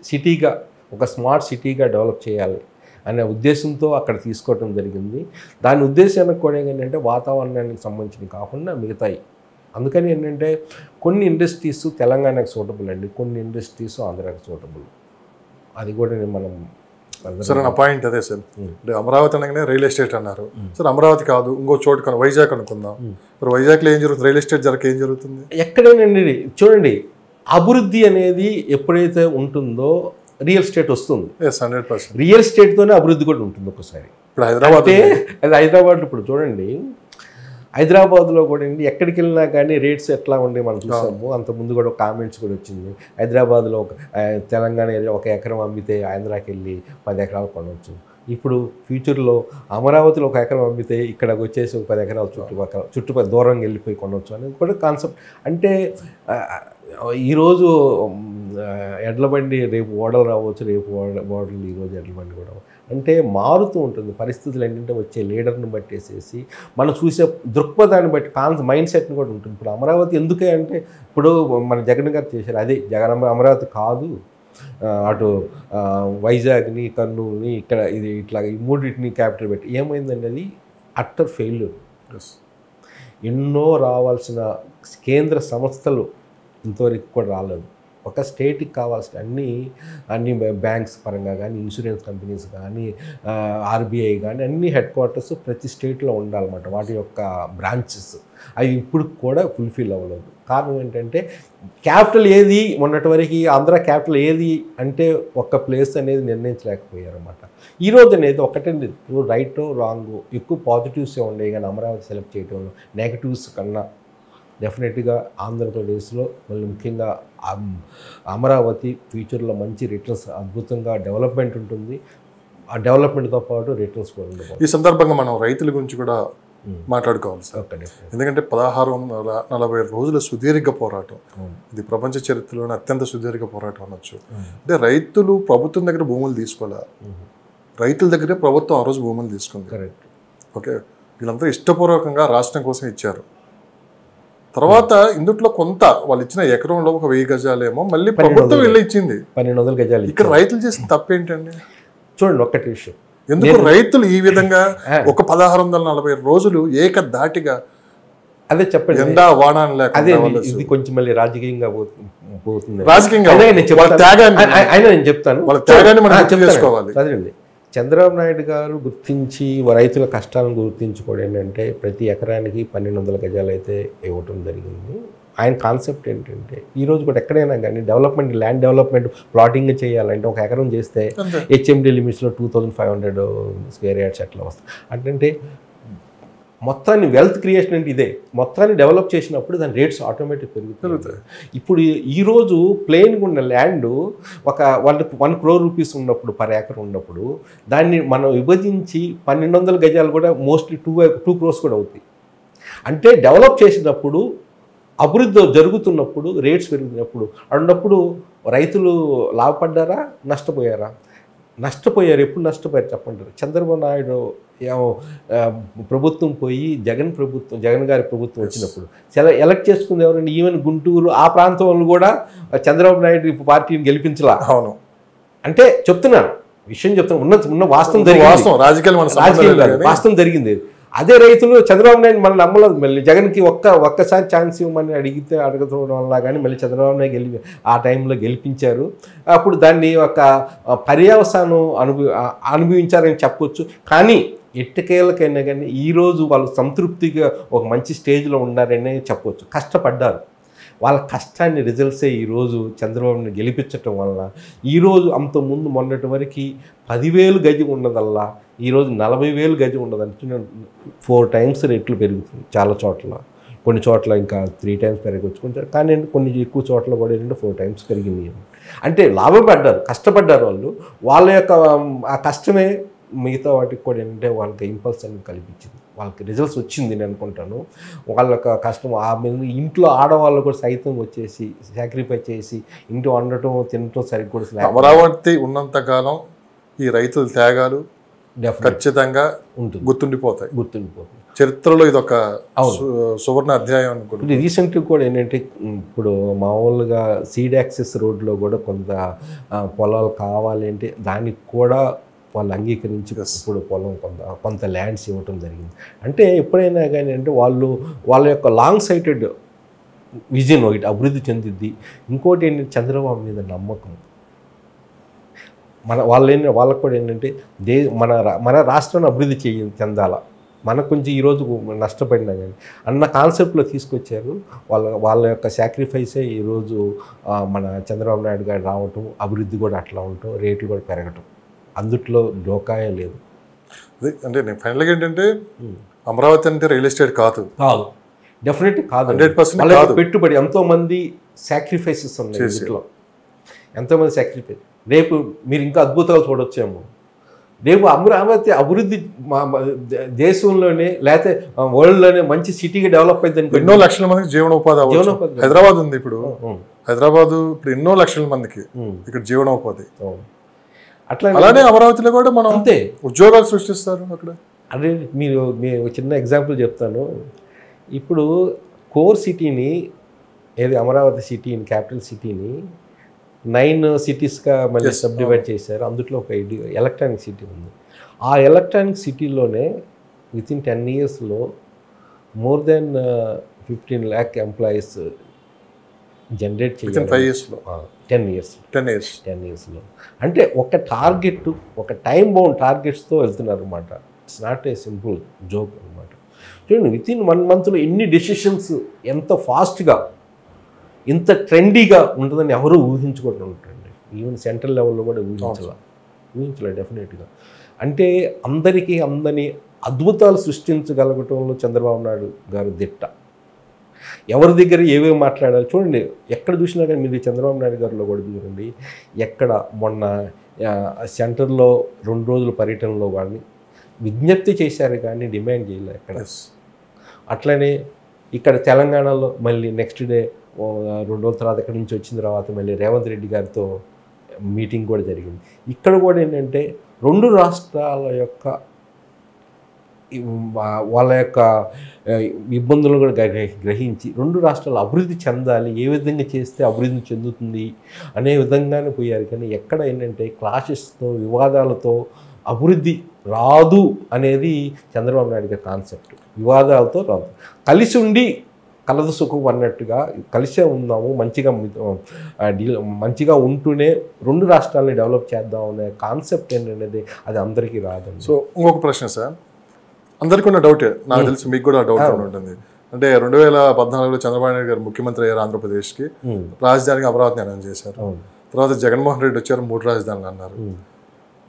సిటీగా, ఒక స్మార్ట్ సిటీగా డెవలప్ చేయాలి అనే ఉద్దేశంతో అక్కడ తీసుకోవడం జరిగింది. దాని ఉద్దేశానికి కూడా ఏంటంటే వాతావరణానికి సంబంధించినవి కాకుండా మిగతాయి. అందుకని ఏంటంటే కొన్ని ఇండస్ట్రీస్ తెలంగాణకు సూటబుల్ అండి, కొన్ని ఇండస్ట్రీస్ ఆంధ్రాకి సూటబుల్. అది కూడా మనం సార్ నా పాయింట్ అదే సార్. అంటే అమరావతి అనగానే రియల్ ఎస్టేట్ అన్నారు సార్. అమరావతి కాదు, ఇంకో చోటు వైజాగ్ అనుకుందాం. ఇప్పుడు వైజాగ్లో ఏం జరుగుతుంది? రియల్ ఎస్టేట్ ఏం జరుగుతుంది? ఎక్కడైనా చూడండి, అభివృద్ధి అనేది ఎప్పుడైతే ఉంటుందో రియల్ ఎస్టేట్ వస్తుంది. 100%. రియల్ ఎస్టేట్తోనే అభివృద్ధి కూడా ఉంటుంది ఒకసారి. ఇప్పుడు హైదరాబాద్ అది హైదరాబాద్లో ఇప్పుడు చూడండి, హైదరాబాద్లో కూడా ఎక్కడికి వెళ్ళినా కానీ రేట్స్ ఎట్లా ఉండే మనం చూసాము. అంతకుముందు కూడా కామెంట్స్ కూడా వచ్చింది, హైదరాబాద్లో తెలంగాణ ఏరియా 1 ఎకరం అమ్మితే ఆంధ్రాకి వెళ్ళి 10 ఎకరాలు కొనవచ్చు. ఇప్పుడు ఫ్యూచర్లో అమరావతిలో 1 ఎకరం అమ్మితే ఇక్కడికి వచ్చేసి 10 ఎకరాలు చుట్టుపక్కల దూరంగా వెళ్ళిపోయి కొనవచ్చు అనేది కూడా కాన్సెప్ట్. అంటే ఈరోజు ఎడ్ల బండి రేపు ఓడలు రావచ్చు, రేపు ఓడలు ఈరోజు ఎడ్ల బండి కూడా. అంటే మారుతూ ఉంటుంది పరిస్థితులు. ఏంటంటే వచ్చే లీడర్ని బట్టేసేసి మనం చూసే దృక్పథాన్ని బట్టి మైండ్ సెట్ని కూడా ఉంటుంది. ఇప్పుడు అమరావతి ఎందుకే అంటే ఇప్పుడు మన జగన్ గారు చేశారు, అదే అమరావతి కాదు, అటు వైజాగ్ని, కర్నూలుని, ఇక్కడ ఇది ఇట్లా ఈ మూడింటిని క్యాపిటల్ పెట్టి ఏమైందండి, అది అట్టర్ ఫెయిల్యూర్. ఎన్నో రావాల్సిన కేంద్ర సంస్థలు ఇంతవరకు కూడా రాలేదు. ఒక స్టేట్కి కావాల్సిన అన్ని బ్యాంక్స్ పరంగా కానీ, ఇన్సూరెన్స్ కంపెనీస్ కానీ, ఆర్బీఐ కానీ అన్ని హెడ్ క్వార్టర్స్ ప్రతి స్టేట్లో ఉండాలన్నమాట. వాటి యొక్క బ్రాంచెస్ అవి ఇప్పుడు కూడా ఫుల్ఫిల్ అవ్వలేదు. కారణం ఏంటంటే క్యాపిటల్ ఏది, మొన్నటి వరకు ఆంధ్ర క్యాపిటల్ ఏది అంటే ఒక్క ప్లేస్ అనేది నిర్ణయించలేకపోయారన్నమాట. ఈరోజు అనేది ఒకటండి, రైట్ రాంగ్, ఎక్కువ పాజిటివ్సే ఉండేవి కానీ అమరావతి సెలెక్ట్ చేయడంలో నెగిటివ్స్ కన్నా డెఫినెట్గా ఆంధ్రప్రదేశ్లో మళ్ళీ ముఖ్యంగా అమరావతి ఫ్యూచర్లో మంచి రిటర్న్స్, అద్భుతంగా డెవలప్మెంట్ ఉంటుంది. ఆ డెవలప్మెంట్తో పాటు రిటర్న్స్ కూడా ఉండదు. ఈ సందర్భంగా మనం రైతుల గురించి కూడా మాట్లాడుకోవాలి సార్. ఎందుకంటే 1640 రోజుల సుదీర్ఘ పోరాటం, ఇది ప్రపంచ చరిత్రలోనే అత్యంత సుదీర్ఘ పోరాటం అనొచ్చు. అంటే రైతులు ప్రభుత్వం దగ్గర భూములు తీసుకోలే, రైతుల దగ్గరే ప్రభుత్వం ఆ రోజు భూములు తీసుకుంది. కరెక్ట్. ఓకే, వీళ్ళంతా ఇష్టపూర్వకంగా రాష్ట్రం కోసం ఇచ్చారు. తర్వాత ఇందుట్లో కొంత వాళ్ళు ఇచ్చిన ఎకరంలో 1000 గజాలేమో మళ్ళీ ప్రభుత్వం వెళ్ళి ఇచ్చింది, 1200 గజాలు. ఇక్కడ రైతులు చేసిన తప్పేంటండి? చూడండి ఒక్కటి విషయం, ఎందుకు రైతులు ఈ విధంగా ఒక 1640 రోజులు ఏకధాటిగా అదే చెప్పండి, ఎండా వాడాని లేక అదే ఇది కొంచెం మళ్ళీ రాజకీయంగా పోతుంది. రాజకీయంగా నేను చెప్తాను, వాళ్ళ త్యాగాన్ని మనం చేసుకోవాలి. అదేండి, చంద్రబాబు నాయుడు గారు గుర్తించి రైతుల కష్టాలను గుర్తించుకోవడం ఏంటంటే ప్రతి ఎకరానికి 1200 గజాలు అయితే ఇవ్వటం జరిగింది. ఆయన కాన్సెప్ట్ ఏంటంటే ఈరోజు కూడా ఎక్కడైనా కానీ డెవలప్మెంట్, ల్యాండ్ డెవలప్మెంట్ ప్లాటింగ్ చేయాలంటే 1 ఎకరం చేస్తే హెచ్ఎండి లిమిట్స్లో 2500 స్క్వేర్ యార్డ్స్ అట్లా వస్తాయి. అంటే మొత్తాన్ని వెల్త్ క్రియేషన్ అంటే ఇదే, మొత్తాన్ని డెవలప్ చేసినప్పుడు దాని రేట్స్ ఆటోమేటిక్ పెరుగుతాయి. ఇప్పుడు ఈరోజు ప్లెయిన్గా ఉన్న ల్యాండ్ ఒక 1 crore రూపీస్ ఉన్నప్పుడు పర్ ఏకర్ ఉన్నప్పుడు దాన్ని మనం విభజించి 1200 గజాలు కూడా మోస్ట్లీ 2 crores కూడా అవుతాయి. అంటే డెవలప్ చేసినప్పుడు, అభివృద్ధి జరుగుతున్నప్పుడు, రేట్స్ పెరుగుతున్నప్పుడు అన్నప్పుడు రైతులు లాభపడ్డారా, నష్టపోయారా? నష్టపోయారు. ఎప్పుడు నష్టపోయారు చెప్పండి. చంద్రబాబు నాయుడు ప్రభుత్వం పోయి జగన్ గారి ప్రభుత్వం వచ్చినప్పుడు ఎలక్ట్ చేసుకుంది ఎవరండి? ఈవెన్ గుంటూరు ఆ ప్రాంతంలో కూడా చంద్రబాబు నాయుడు పార్టీని గెలిపించలా. అవును, అంటే చెప్తున్నాను, విషయం చెప్తాను, ఉన్న వాస్తవం వాస్తవం జరిగింది. అదే రైతులు చంద్రబాబు నాయుడు మళ్ళీ నమ్మలేదు. మళ్ళీ జగన్కి ఒక్కసారి ఛాన్స్ ఇవ్వమని అడగడం వల్ల కానీ మళ్ళీ చంద్రబాబు నాయుడు ఆ టైంలో గెలిపించారు. అప్పుడు దాన్ని ఒక పర్యవసానం అనుభవించారని చెప్పొచ్చు. కానీ ఎట్టకేళ్ళకైనా కానీ ఈరోజు వాళ్ళు సంతృప్తిగా ఒక మంచి స్టేజ్లో ఉన్నారని చెప్పొచ్చు. కష్టపడ్డారు. వాళ్ళ కష్టాన్ని రిజల్ట్సే ఈరోజు చంద్రబాబుని గెలిపించటం వలన ఈరోజు అంతకుముందు మొన్నటి వరకు 10,000 గజం ఉన్నదల్లా ఈరోజు 40,000 గజం ఉన్నదంటే 4 times రేట్లు పెరుగుతుంది చాలా చోట్ల. కొన్ని చోట్ల ఇంకా 3 times పెరగవచ్చు, కొంచెం కానీ కొన్ని ఎక్కువ చోట్ల కూడా ఏంటంటే 4 times పెరిగింది. అంటే లాభపడ్డారు, కష్టపడ్డారు వాళ్ళు. వాళ్ళ యొక్క ఆ కష్టమే మిగతా వాటికి కూడా ఏంటంటే వాళ్ళకి ఇంపల్స్ అని కల్పించింది, వాళ్ళకి రిజల్ట్స్ వచ్చింది నేను అనుకుంటాను. వాళ్ళకి కష్టం ఆ మీద ఇంట్లో ఆడవాళ్ళు కూడా సైతం వచ్చేసి సాక్రిఫైస్ చేసి ఇంటి వండటం తినటం సరిగ్గా కూడా అమరావతి ఉన్నంతకాలం ఈ రైతుల త్యాగాలు ఖచ్చితంగా గుర్తుండిపోతాయి. చరిత్రలో ఇది ఒక సువర్ణ అధ్యాయం అనుకుంటుంది. రీసెంట్గా కూడా ఏంటంటే ఇప్పుడు మామూలుగా సీడ్ యాక్సెస్ రోడ్లో కూడా కొంత పొలాలు కావాలి అంటే దానికి కూడా వాళ్ళు అంగీకరించి ఇప్పుడు పొలం కొంత ల్యాండ్స్ ఇవ్వటం జరిగింది. అంటే ఎప్పుడైనా కానీ అంటే వాళ్ళ యొక్క లాంగ్ సైటెడ్ విజన్ ఒకటి అభివృద్ధి చెందిద్ది. ఇంకోటి ఏంటంటే చంద్రబాబు మీద నమ్మకం. వాళ్ళకు కూడా ఏంటంటే మన రాష్ట్రాన్ని అభివృద్ధి చెందాలా, మనకు కొంచెం ఈరోజు నష్టపడినా కానీ అన్న కాన్సెప్ట్లో తీసుకొచ్చారు. వాళ్ళ యొక్క సాక్రిఫైసే ఈరోజు మన చంద్రబాబు నాయుడు గారు రావటం, అభివృద్ధి కూడా అట్లా ఉండటం, రేట్లు కూడా పెరగటం, అందుట్లో డోకాయే లేదు. అంటే నేను ఫైనల్గా ఏంటంటే అమరావతి అంటే రియల్ ఎస్టేట్ కాదు, డెఫినెట్ కాదు, 100% పెట్టుబడి ఎంతోమంది సాక్రిఫైసెస్ ఉన్నాయి ఇంట్లో, ఎంతోమంది సాక్రిఫైస్. రేపు మీరు ఇంకా అద్భుతాలు చూడొచ్చేమో. రేపు అమరావతి అభివృద్ధి దేశంలోనే లేకపోతే వరల్డ్లోనే మంచి సిటీగా డెవలప్ అయింది. ఎన్నో లక్షల మందికి జీవనోపాధి. హైదరాబాద్ ఉంది ఇప్పుడు, హైదరాబాద్ ఇప్పుడు ఎన్నో లక్షల మందికి ఇక్కడ జీవనోపాధి. అలానే అమరావతిలో కూడా మనం అంతే ఉద్యోగాలు సృష్టిస్తారు అక్కడ. అదే మీరు చిన్న ఎగ్జాంపుల్ చెప్తాను. ఇప్పుడు కోర్ సిటీని ఏది అమరావతి సిటీని క్యాపిటల్ సిటీని 9 cities-గా మళ్ళీ సబ్ డివైడ్ చేశారు. అందులో ఒక ఎలక్ట్రానిక్ సిటీ ఉంది. ఆ ఎలక్ట్రానిక్ సిటీలోనే వితిన్ 10 years-లో more than 15 lakh employees generate చేయాలి. 5 years-లో 10 years-లో అంటే ఒక టార్గెట్, ఒక టైం బౌండ్ టార్గెట్స్తో వెళ్తున్నారు అనమాట. It's not a simple joke అనమాట. చూడండి, వితిన్ 1 month-లో ఎన్ని డెసిషన్స్, ఎంత ఫాస్ట్గా, ఇంత ట్రెండీగా ఉంటుందని ఎవరూ ఊహించుకుంటూ ఉంటారండి. ఈవెన్ సెంట్రల్ లెవెల్లో కూడా ఊహించలే డెఫినెట్గా. అంటే అందరికీ అందని అద్భుతాలు సృష్టించగలగటంలో చంద్రబాబు నాయుడు గారు దిట్ట. ఎవరి దగ్గర ఏవేవి మాట్లాడాలి చూడండి. ఎక్కడ చూసినా కానీ మీరు చంద్రబాబు నాయుడు గారిలో కూడా చూడండి. ఎక్కడ మొన్న సెంటర్లో 2 రోజుల పర్యటనలో కానీ విజ్ఞప్తి చేశారు కానీ డిమాండ్ చేయలేదు ఎక్కడ. అట్లనే ఇక్కడ తెలంగాణలో మళ్ళీ నెక్స్ట్ డే 2 రోజుల తర్వాత ఇక్కడి నుంచి వచ్చిన తర్వాత మళ్ళీ రేవంత్ రెడ్డి గారితో మీటింగ్ కూడా జరిగింది. ఇక్కడ కూడా ఏంటంటే 2 రాష్ట్రాల యొక్క వాళ్ళ యొక్క ఇబ్బందులను కూడా గ్రహించి 2 రాష్ట్రాలు అభివృద్ధి చెందాలి, ఏ విధంగా చేస్తే అభివృద్ధి చెందుతుంది అనే విధంగానే పోయారు. కానీ ఎక్కడ ఏంటంటే క్లాషెస్తో, వివాదాలతో అభివృద్ధి రాదు అనేది చంద్రబాబు నాయుడు గారి కాన్సెప్ట్. వివాదాలతో రాదు, కలిసి ఉండి కలదు సుఖం అన్నట్టుగా కలిసే ఉందాము, మంచిగా ఉంటూనే 2 రాష్ట్రాలని డెవలప్ చేద్దాం అనే కాన్సెప్ట్ ఏంటనేది అది అందరికీ రాదండి. సో ఇంకొక ప్రశ్న సార్, అందరికీ ఉన్న డౌటే, నాకు తెలిసి మీకు కూడా డౌట్ ఉంటుంది. అంటే 2014లో చంద్రబాబు నాయుడు గారు ముఖ్యమంత్రి అయ్యారు ఆంధ్రప్రదేశ్కి, రాజధానికి అమరావతిని అనౌన్స్ చేశారు. తర్వాత జగన్మోహన్ రెడ్డి వచ్చారు, 3 రాజధానులు అన్నారు.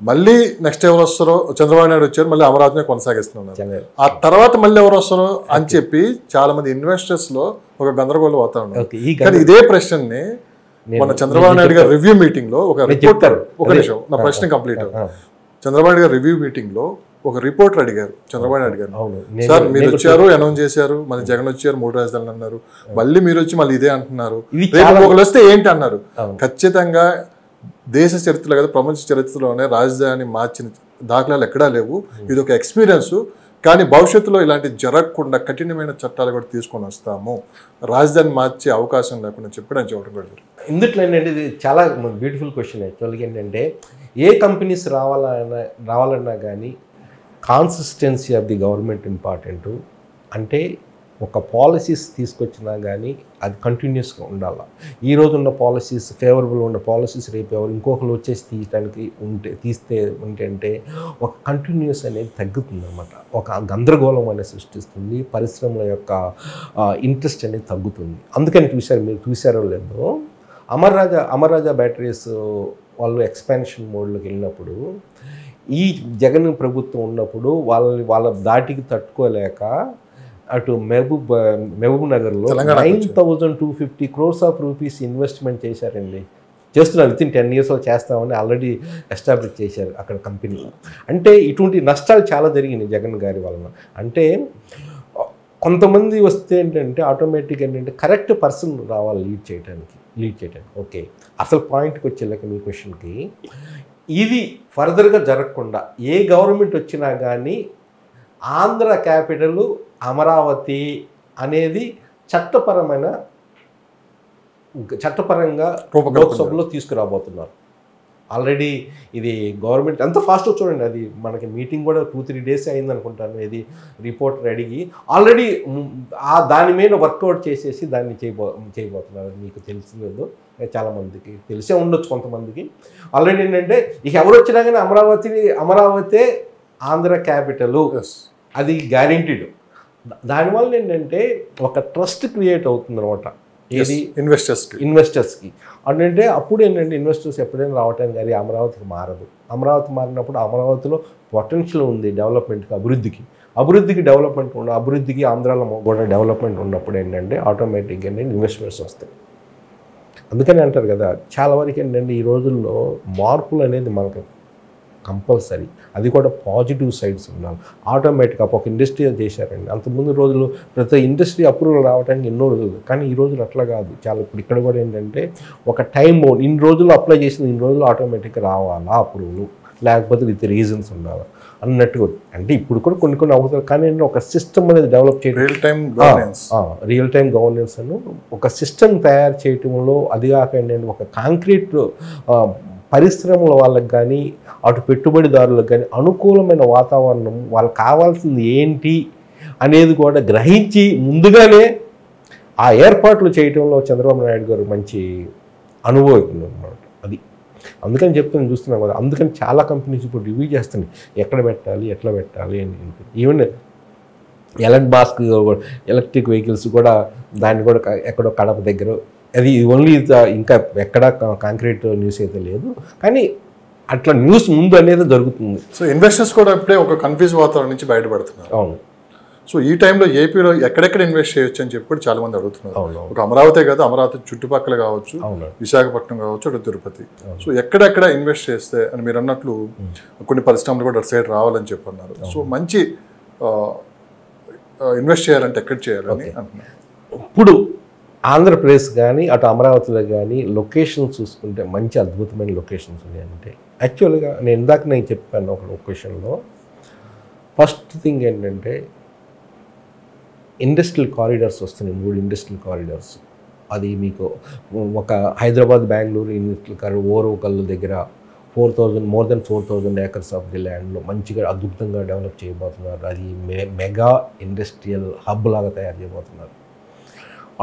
మళ్ళీ నెక్స్ట్ ఎవరు వస్తారో, చంద్రబాబు నాయుడు వచ్చారు, మళ్ళీ అమరావతిని కొనసాగిస్తున్నారు. ఆ తర్వాత మళ్ళీ ఎవరు వస్తారో అని చెప్పి చాలా మంది ఇన్వెస్టర్స్ లో ఒక గందరగోళం అవుతా ఉన్నారు. కానీ ఇదే ప్రశ్నని మన చంద్రబాబు నాయుడు గారి రివ్యూ మీటింగ్ లో ఒక రిపోర్టర్, ఒక నిమిషం నా ప్రశ్న కంప్లీట్. చంద్రబాబు నాయుడు గారి రివ్యూ మీటింగ్ లో ఒక రిపోర్టర్ అడిగారు చంద్రబాబు నాయుడు గారు, సార్ మీరు వచ్చారు, అనౌన్స్ చేశారు, మళ్ళీ జగన్ వచ్చారు, 3 రాజధానులు అన్నారు, మళ్ళీ మీరు వచ్చి మళ్ళీ ఇదే అంటున్నారు, రేపు ఒకరు వస్తే ఏంటి అన్నారు. ఖచ్చితంగా దేశ చరిత్రలో కదా ప్రపంచ చరిత్రలోనే రాజధాని మార్చిన దాఖలాలు ఎక్కడా లేవు. ఇది ఒక ఎక్స్పీరియన్స్. కానీ భవిష్యత్తులో ఇలాంటి జరగకుండా కఠినమైన చట్టాలు కూడా తీసుకొని వస్తాము, రాజధాని మార్చే అవకాశం లేకుండా చెప్పడం చెప్పడం కూడా. ఇందుట్లో ఏంటంటే ఇది చాలా బ్యూటిఫుల్ క్వశ్చన్. యాక్చువల్గా ఏంటంటే ఏ కంపెనీస్ రావాలన్నా కానీ consistency of the government important. అంటే ఒక పాలసీస్ తీసుకొచ్చినా కానీ అది కంటిన్యూస్గా ఉండాలి. ఈ రోజు ఉన్న పాలసీస్ ఫేవరబుల్ ఉన్న పాలసీస్ రేపు ఎవరు ఇంకొకరు వచ్చేసి తీయడానికి తీస్తే ఉంటే ఒక కంటిన్యూస్ అనేది తగ్గుతుంది అనమాట. ఒక గందరగోళం అనేది సృష్టిస్తుంది, పరిశ్రమల యొక్క ఇంట్రెస్ట్ అనేది తగ్గుతుంది. అందుకని మీరు చూసారో లేదో అమర్రాజా బ్యాటరీస్ వాళ్ళు ఎక్స్పాన్షన్ మోడ్లోకి వెళ్ళినప్పుడు ఈ జగన్ ప్రభుత్వం ఉన్నప్పుడు వాళ్ళ దాటికి తట్టుకోలేక అటు మహబూబ్ నగర్లో 9,250 crores ఆఫ్ రూపీస్ ఇన్వెస్ట్మెంట్ చేశారండి. చేస్తున్నారు, విత్ ఇన్ 10 yearsలో చేస్తామని ఆల్రెడీ ఎస్టాబ్లిష్ చేశారు అక్కడ కంపెనీ. అంటే ఇటువంటి నష్టాలు చాలా జరిగినాయి జగన్ గారి వలన. అంటే కొంతమంది వస్తే ఏంటంటే ఆటోమేటిక్ ఏంటంటే కరెక్ట్ పర్సన్ రావాలి లీడ్ చేయడానికి. ఓకే, అసలు పాయింట్కి వచ్చేలాక మీ క్వశ్చన్కి, ఇది ఫర్దర్గా జరగకుండా ఏ గవర్నమెంట్ వచ్చినా కానీ ఆంధ్ర క్యాపిటల్ అమరావతి అనేది చట్టపరంగా లోక్సభలో తీసుకురాబోతున్నారు. ఆల్రెడీ ఇది గవర్నమెంట్ ఎంత ఫాస్ట్గా చూడండి, అది మనకి మీటింగ్ కూడా 2-3 days అయింది అనుకుంటాను. ఇది రిపోర్టర్ అడిగి ఆల్రెడీ దాని మీద వర్కౌట్ చేసేసి దాన్ని చేయబోతున్నారు. మీకు తెలిసిందో చాలామందికి తెలిసే ఉండొచ్చు, కొంతమందికి. ఆల్రెడీ ఏంటంటే ఇక ఎవరు వచ్చినా కానీ అమరావతి ఆంధ్ర క్యాపిటల్ అది గ్యారెంటీడ్. దానివల్ల ఏంటంటే ఒక ట్రస్ట్ క్రియేట్ అవుతుంది అనమాట. ఏది ఇన్వెస్టర్స్కి అంటే అప్పుడు ఏంటంటే ఇన్వెస్టర్స్ ఎప్పుడైనా రావటానికి అది అమరావతికి మారదు. అమరావతి మారినప్పుడు అమరావతిలో పొటెన్షియల్ ఉంది డెవలప్మెంట్కి, అభివృద్ధికి అభివృద్ధికి ఆంధ్రాలో కూడా డెవలప్మెంట్ ఉన్నప్పుడు ఏంటంటే ఆటోమేటిక్గా ఏంటంటే ఇన్వెస్ట్మెంట్స్ వస్తాయి. అందుకని అంటారు కదా, చాలా వరకు ఏంటంటే ఈ రోజుల్లో మార్పులు అనేది మనకు కంపల్సరీ, అది కూడా పాజిటివ్ సైడ్స్ ఉండాలి. ఆటోమేటిక్గా ఒక ఇండస్ట్రీ చేశారండి. అంతకుముందు రోజులు ప్రతి ఇండస్ట్రీ అప్రూవల్ రావడానికి ఎన్నో రోజులు, కానీ ఈ రోజులు అట్లా కాదు. చాలా ఇప్పుడు ఇక్కడ కూడా ఏంటంటే ఒక టైం బౌండ్, ఇన్ని రోజులు అప్లై చేసింది ఇన్ని రోజులు ఆటోమేటిక్గా రావాలా అప్రూవల్, లేకపోతే విత్ రీజన్స్ ఉండాలి అన్నట్టుగా. అంటే ఇప్పుడు కూడా కొన్ని అవుతారు, కానీ ఒక సిస్టమ్ అనేది డెవలప్ చేయడం, రియల్ టైం గవర్నెన్స్ అని ఒక సిస్టమ్ తయారు చేయటంలో, అది కాక ఏంటంటే ఒక కాంక్రీట్ పరిశ్రమల వాళ్ళకి కానీ అటు పెట్టుబడిదారులకు కానీ అనుకూలమైన వాతావరణం, వాళ్ళకి కావాల్సింది ఏంటి అనేది కూడా గ్రహించి ముందుగానే ఆ ఏర్పాట్లు చేయటంలో చంద్రబాబు నాయుడు గారు మంచి అనుభవం అన్నమాట. అది అందుకని చూస్తున్నాం కదా. అందుకని చాలా కంపెనీస్ ఇప్పుడు రివ్యూ చేస్తున్నాయి ఎక్కడ పెట్టాలి, ఎట్లా పెట్టాలి అని. ఈవెన్ ఎలక్ట్రిక్ వెహికల్స్ కూడా దాన్ని కూడా ఎక్కడో కడప దగ్గర, అది ఓన్లీ ఇంకా ఎక్కడ కాంక్రీట్ న్యూస్ అయితే లేదు, కానీ అట్లా న్యూస్ ముందు అనేది జరుగుతుంది. సో ఇన్వెస్టర్స్ కూడా ఇప్పుడే ఒక కన్ఫ్యూజ్ వాతావరణం నుంచి బయటపడుతున్నారు. అవును. సో ఈ టైంలో ఏపీలో ఎక్కడెక్కడ ఇన్వెస్ట్ చేయొచ్చు అని చెప్పి చాలా మంది అడుగుతున్నారు. ఒక అమరావతి కాదు, అమరావతి చుట్టుపక్కల కావచ్చు, విశాఖపట్నం కావచ్చు, అటు తిరుపతి. సో ఎక్కడెక్కడ ఇన్వెస్ట్ చేస్తే అని మీరు అన్నట్లు కొన్ని పరిశ్రమలు కూడా అటు సైడ్ రావాలని చెప్పన్నారు. సో మంచి ఇన్వెస్ట్ చేయాలంటే ఎక్కడ చేయాలని అంటున్నారు. ఇప్పుడు ఆంధ్రప్రదేశ్ కానీ అటు అమరావతిలో కానీ లొకేషన్స్ చూసుకుంటే మంచి అద్భుతమైన లొకేషన్స్ ఉన్నాయంటే, యాక్చువల్గా నేను చెప్పాను ఒక లొకేషన్లో. ఫస్ట్ థింగ్ ఏంటంటే ఇండస్ట్రియల్ కారిడార్స్ వస్తున్నాయి, 3 ఇండస్ట్రియల్ కారిడార్స్. అది మీకు ఒక హైదరాబాద్ బెంగళూరు ఇండస్ట్రియల్ కారిడార్ ఓరుకల్లు దగ్గర more than 4,000 acres of the ల్యాండ్లో మంచిగా అద్భుతంగా డెవలప్ చేయబోతున్నారు. అది మెగా ఇండస్ట్రియల్ హబ్ లాగా తయారు చేయబోతున్నారు.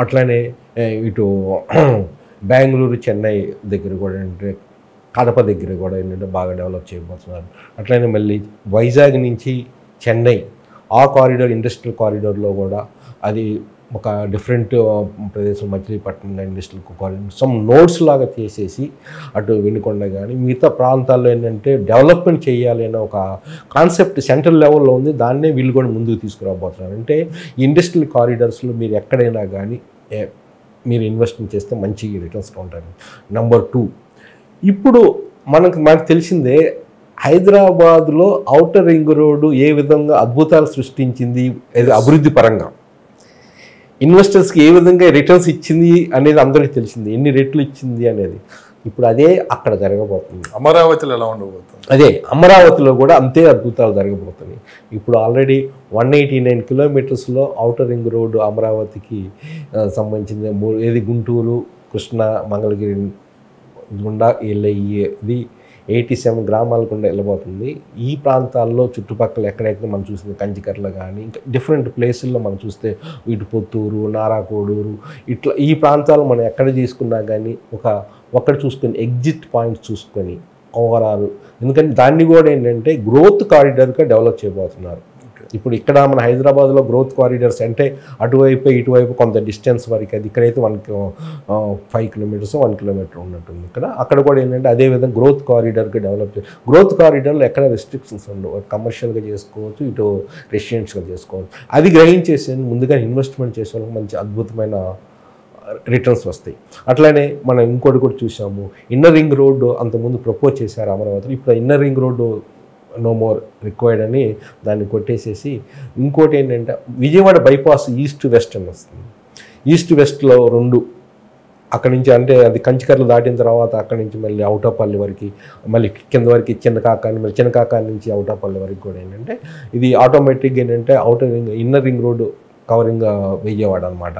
అట్లానే ఇటు బెంగళూరు చెన్నై దగ్గర కూడా ఏంటంటే కడప దగ్గర కూడా ఏంటంటే బాగా డెవలప్ చేయబోతున్నారు. అట్లనే మళ్ళీ వైజాగ్ నుంచి చెన్నై ఆ కారిడార్ ఇండస్ట్రియల్ కారిడార్లో కూడా అది ఒక డిఫరెంట్ ప్రదేశం Machilipatnam industrial corridor some notes లాగా చేసేసి అటు వినుకొండ కానీ మిగతా ప్రాంతాల్లో ఏంటంటే డెవలప్మెంట్ చేయాలి అనే ఒక కాన్సెప్ట్ సెంట్రల్ లెవెల్లో ఉంది. దాన్నే వీళ్ళు కూడా ముందుకు తీసుకురాబోతున్నారు. అంటే ఇండస్ట్రియల్ కారిడార్స్లో మీరు ఎక్కడైనా కానీ మీరు ఇన్వెస్ట్మెంట్ చేస్తే మంచి రిటర్న్స్ ఉంటాయి. నెంబర్ 2, ఇప్పుడు మనకు తెలిసిందే హైదరాబాద్లో ఔటర్ రింగ్ రోడ్డు ఏ విధంగా అద్భుతాలు సృష్టించింది అభివృద్ధి పరంగా, ఇన్వెస్టర్స్కి ఏ విధంగా రిటర్న్స్ ఇచ్చింది అనేది అందరికీ తెలిసింది, ఎన్ని రెట్లు ఇచ్చింది అనేది. ఇప్పుడు అదే అక్కడ జరగబోతుంది. అమరావతిలో ఎలా ఉండబోతుంది, అదే అమరావతిలో కూడా అంతే అద్భుతాలు జరగబోతున్నాయి. ఇప్పుడు already 189 kilometers outer ring road అమరావతికి సంబంధించింది. ఏది గుంటూరు, కృష్ణ, మంగళగిరి గుండా వెళ్ళి 87 గ్రామాల గుండా వెళ్ళబోతుంది. ఈ ప్రాంతాల్లో చుట్టుపక్కల ఎక్కడైతే మనం చూసింది కంచికర్ల కానీ ఇంకా డిఫరెంట్ ప్లేసుల్లో మనం చూస్తే ఇటు పుత్తూరు, నారాకోడూరు ఇట్లా ఈ ప్రాంతాలు మనం ఎక్కడ తీసుకున్నా కానీ ఒక్కటి చూసుకొని ఎగ్జిట్ పాయింట్స్ చూసుకొని ఓవరాల్, ఎందుకంటే దాన్ని కూడా ఏంటంటే గ్రోత్ కారిడార్గా డెవలప్ చేయబోతున్నారు. ఇప్పుడు ఇక్కడ మన హైదరాబాద్లో గ్రోత్ కారిడార్స్ అంటే అటువైపు ఇటువైపు కొంత డిస్టెన్స్ వరకు, అది ఇక్కడైతే 5 కిలోమీటర్స్ 1 కిలోమీటర్ ఉన్నట్టుంది. అక్కడ కూడా ఏంటంటే అదేవిధంగా గ్రోత్ కారిడార్గా డెవలప్ గ్రోత్ కారిడార్లో ఎక్కడ రెస్ట్రిక్షన్స్ ఉండవు, కమర్షియల్గా చేసుకోవచ్చు, ఇటు రెసిడెన్షియల్గా చేసుకోవచ్చు. అది గ్రహించేసి ముందుగా ఇన్వెస్ట్మెంట్ చేసే వాళ్ళకి మంచి అద్భుతమైన రిటర్న్స్ వస్తాయి. అట్లానే మనం ఇంకోటి కూడా చూసాము, ఇన్నర్ రింగ్ రోడ్డు అంతకుముందు ప్రపోజ్ చేశారు అమరావతిలో. ఇప్పుడు inner ring road no more required అని దాన్ని కొట్టేసేసి ఇంకోటి ఏంటంటే విజయవాడ బైపాస్ ఈస్ట్ వెస్ట్ అని వస్తుంది. ఈస్ట్ వెస్ట్లో 2 అక్కడి నుంచి, అంటే అది కంచికర్లు దాటిన తర్వాత అక్కడి నుంచి మళ్ళీ అవుటాపల్లి వరకు, మళ్ళీ కింద వరకు చిన్నకాకాని, మళ్ళీ చిన్నకాకాని నుంచి అవుటాపల్లి వరకు కూడా ఏంటంటే ఇది ఆటోమేటిక్గా ఏంటంటే outer ring inner ring road covering Vijayawada అనమాట.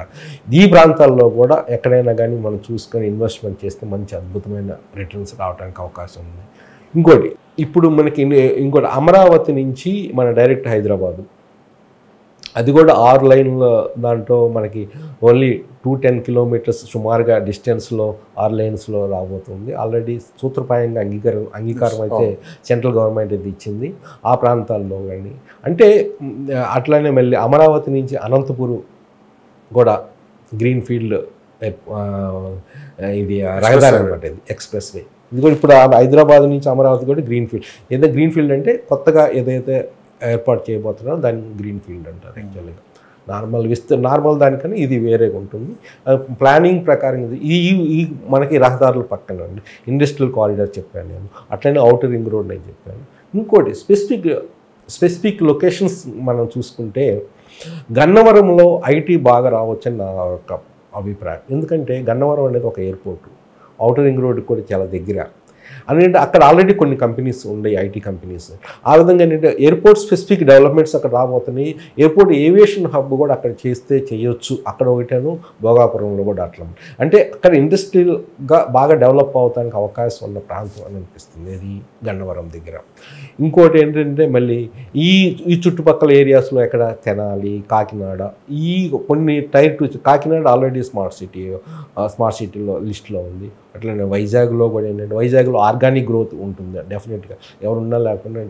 ఈ ప్రాంతాల్లో కూడా ఎక్కడైనా కానీ మనం చూసుకొని ఇన్వెస్ట్మెంట్ చేస్తే మంచి అద్భుతమైన రిటర్న్స్ రావడానికి అవకాశం ఉంది. ఇంకోటి ఇప్పుడు మనకి ఇంకోటి అమరావతి నుంచి మన డైరెక్ట్ హైదరాబాదు, అది కూడా 6 లైన్ల దాంట్లో మనకి ఓన్లీ 210 కిలోమీటర్స్ సుమారుగా డిస్టెన్స్లో 6 లైన్స్లో రాబోతుంది. ఆల్రెడీ సూత్రప్రాయంగా అంగీకారం అయితే సెంట్రల్ గవర్నమెంట్ ఇది ఇచ్చింది ఆ ప్రాంతాల్లో కానీ. అంటే అట్లానే మళ్ళీ అమరావతి నుంచి అనంతపురం కూడా గ్రీన్ ఫీల్డ్ ఇది రహదారి అనమాట, ఇది ఎక్స్ప్రెస్ వే. ఇది కూడా ఇప్పుడు హైదరాబాద్ నుంచి అమరావతి కూడా గ్రీన్ ఫీల్డ్. ఏదైతే గ్రీన్ ఫీల్డ్ అంటే కొత్తగా ఏదైతే ఏర్పాటు చేయబోతున్నారో దాన్ని గ్రీన్ ఫీల్డ్ అంటారు. యాక్చువల్గా నార్మల్ దానికన్నా ఇది వేరేగా ఉంటుంది. ప్లానింగ్ ప్రకారం ఈ మనకి రహదారుల పక్కన అండి ఇండస్ట్రియల్ కారిడార్ చెప్పాను నేను, అట్లనే అవుటర్ రింగ్ రోడ్ నేను చెప్పాను. ఇంకోటి స్పెసిఫిక్ లొకేషన్స్ మనం చూసుకుంటే గన్నవరంలో ఐటీ బాగా రావచ్చని నా ఒక అభిప్రాయం. ఎందుకంటే గన్నవరం అనేది ఒక ఎయిర్పోర్టు, అవుటర్ రింగ్ రోడ్డు కూడా చాలా దగ్గర. అంటే అక్కడ ఆల్రెడీ కొన్ని కంపెనీస్ ఉన్నాయి, ఐటీ కంపెనీస్. ఆ విధంగా ఏంటంటే ఎయిర్పోర్ట్ స్పెసిఫిక్ డెవలప్మెంట్స్ అక్కడ రాబోతున్నాయి. ఎయిర్పోర్ట్ ఏవియేషన్ హబ్ కూడా అక్కడ చేస్తే చేయొచ్చు. అక్కడ ఒకటాను భోగాపురంలో కూడా అట్లా. అంటే అక్కడ ఇండస్ట్రియల్గా బాగా డెవలప్ అవడానికి అవకాశం ఉన్న ప్రాంతం అని అనిపిస్తుంది ఇది గన్నవరం దగ్గర. ఇంకోటి ఏంటంటే మళ్ళీ ఈ చుట్టుపక్కల ఏరియాస్లో ఎక్కడ తెనాలి, కాకినాడ, ఈ కొన్ని టైర్ 2 కాకినాడ ఆల్రెడీ స్మార్ట్ సిటీలో లిస్ట్లో ఉంది. అట్లనే వైజాగ్లో కూడా ఏంటంటే వైజాగ్లో ఆర్గానిక్ గ్రోత్ ఉంటుంది డెఫినెట్గా, ఎవరున్నా లేకుండా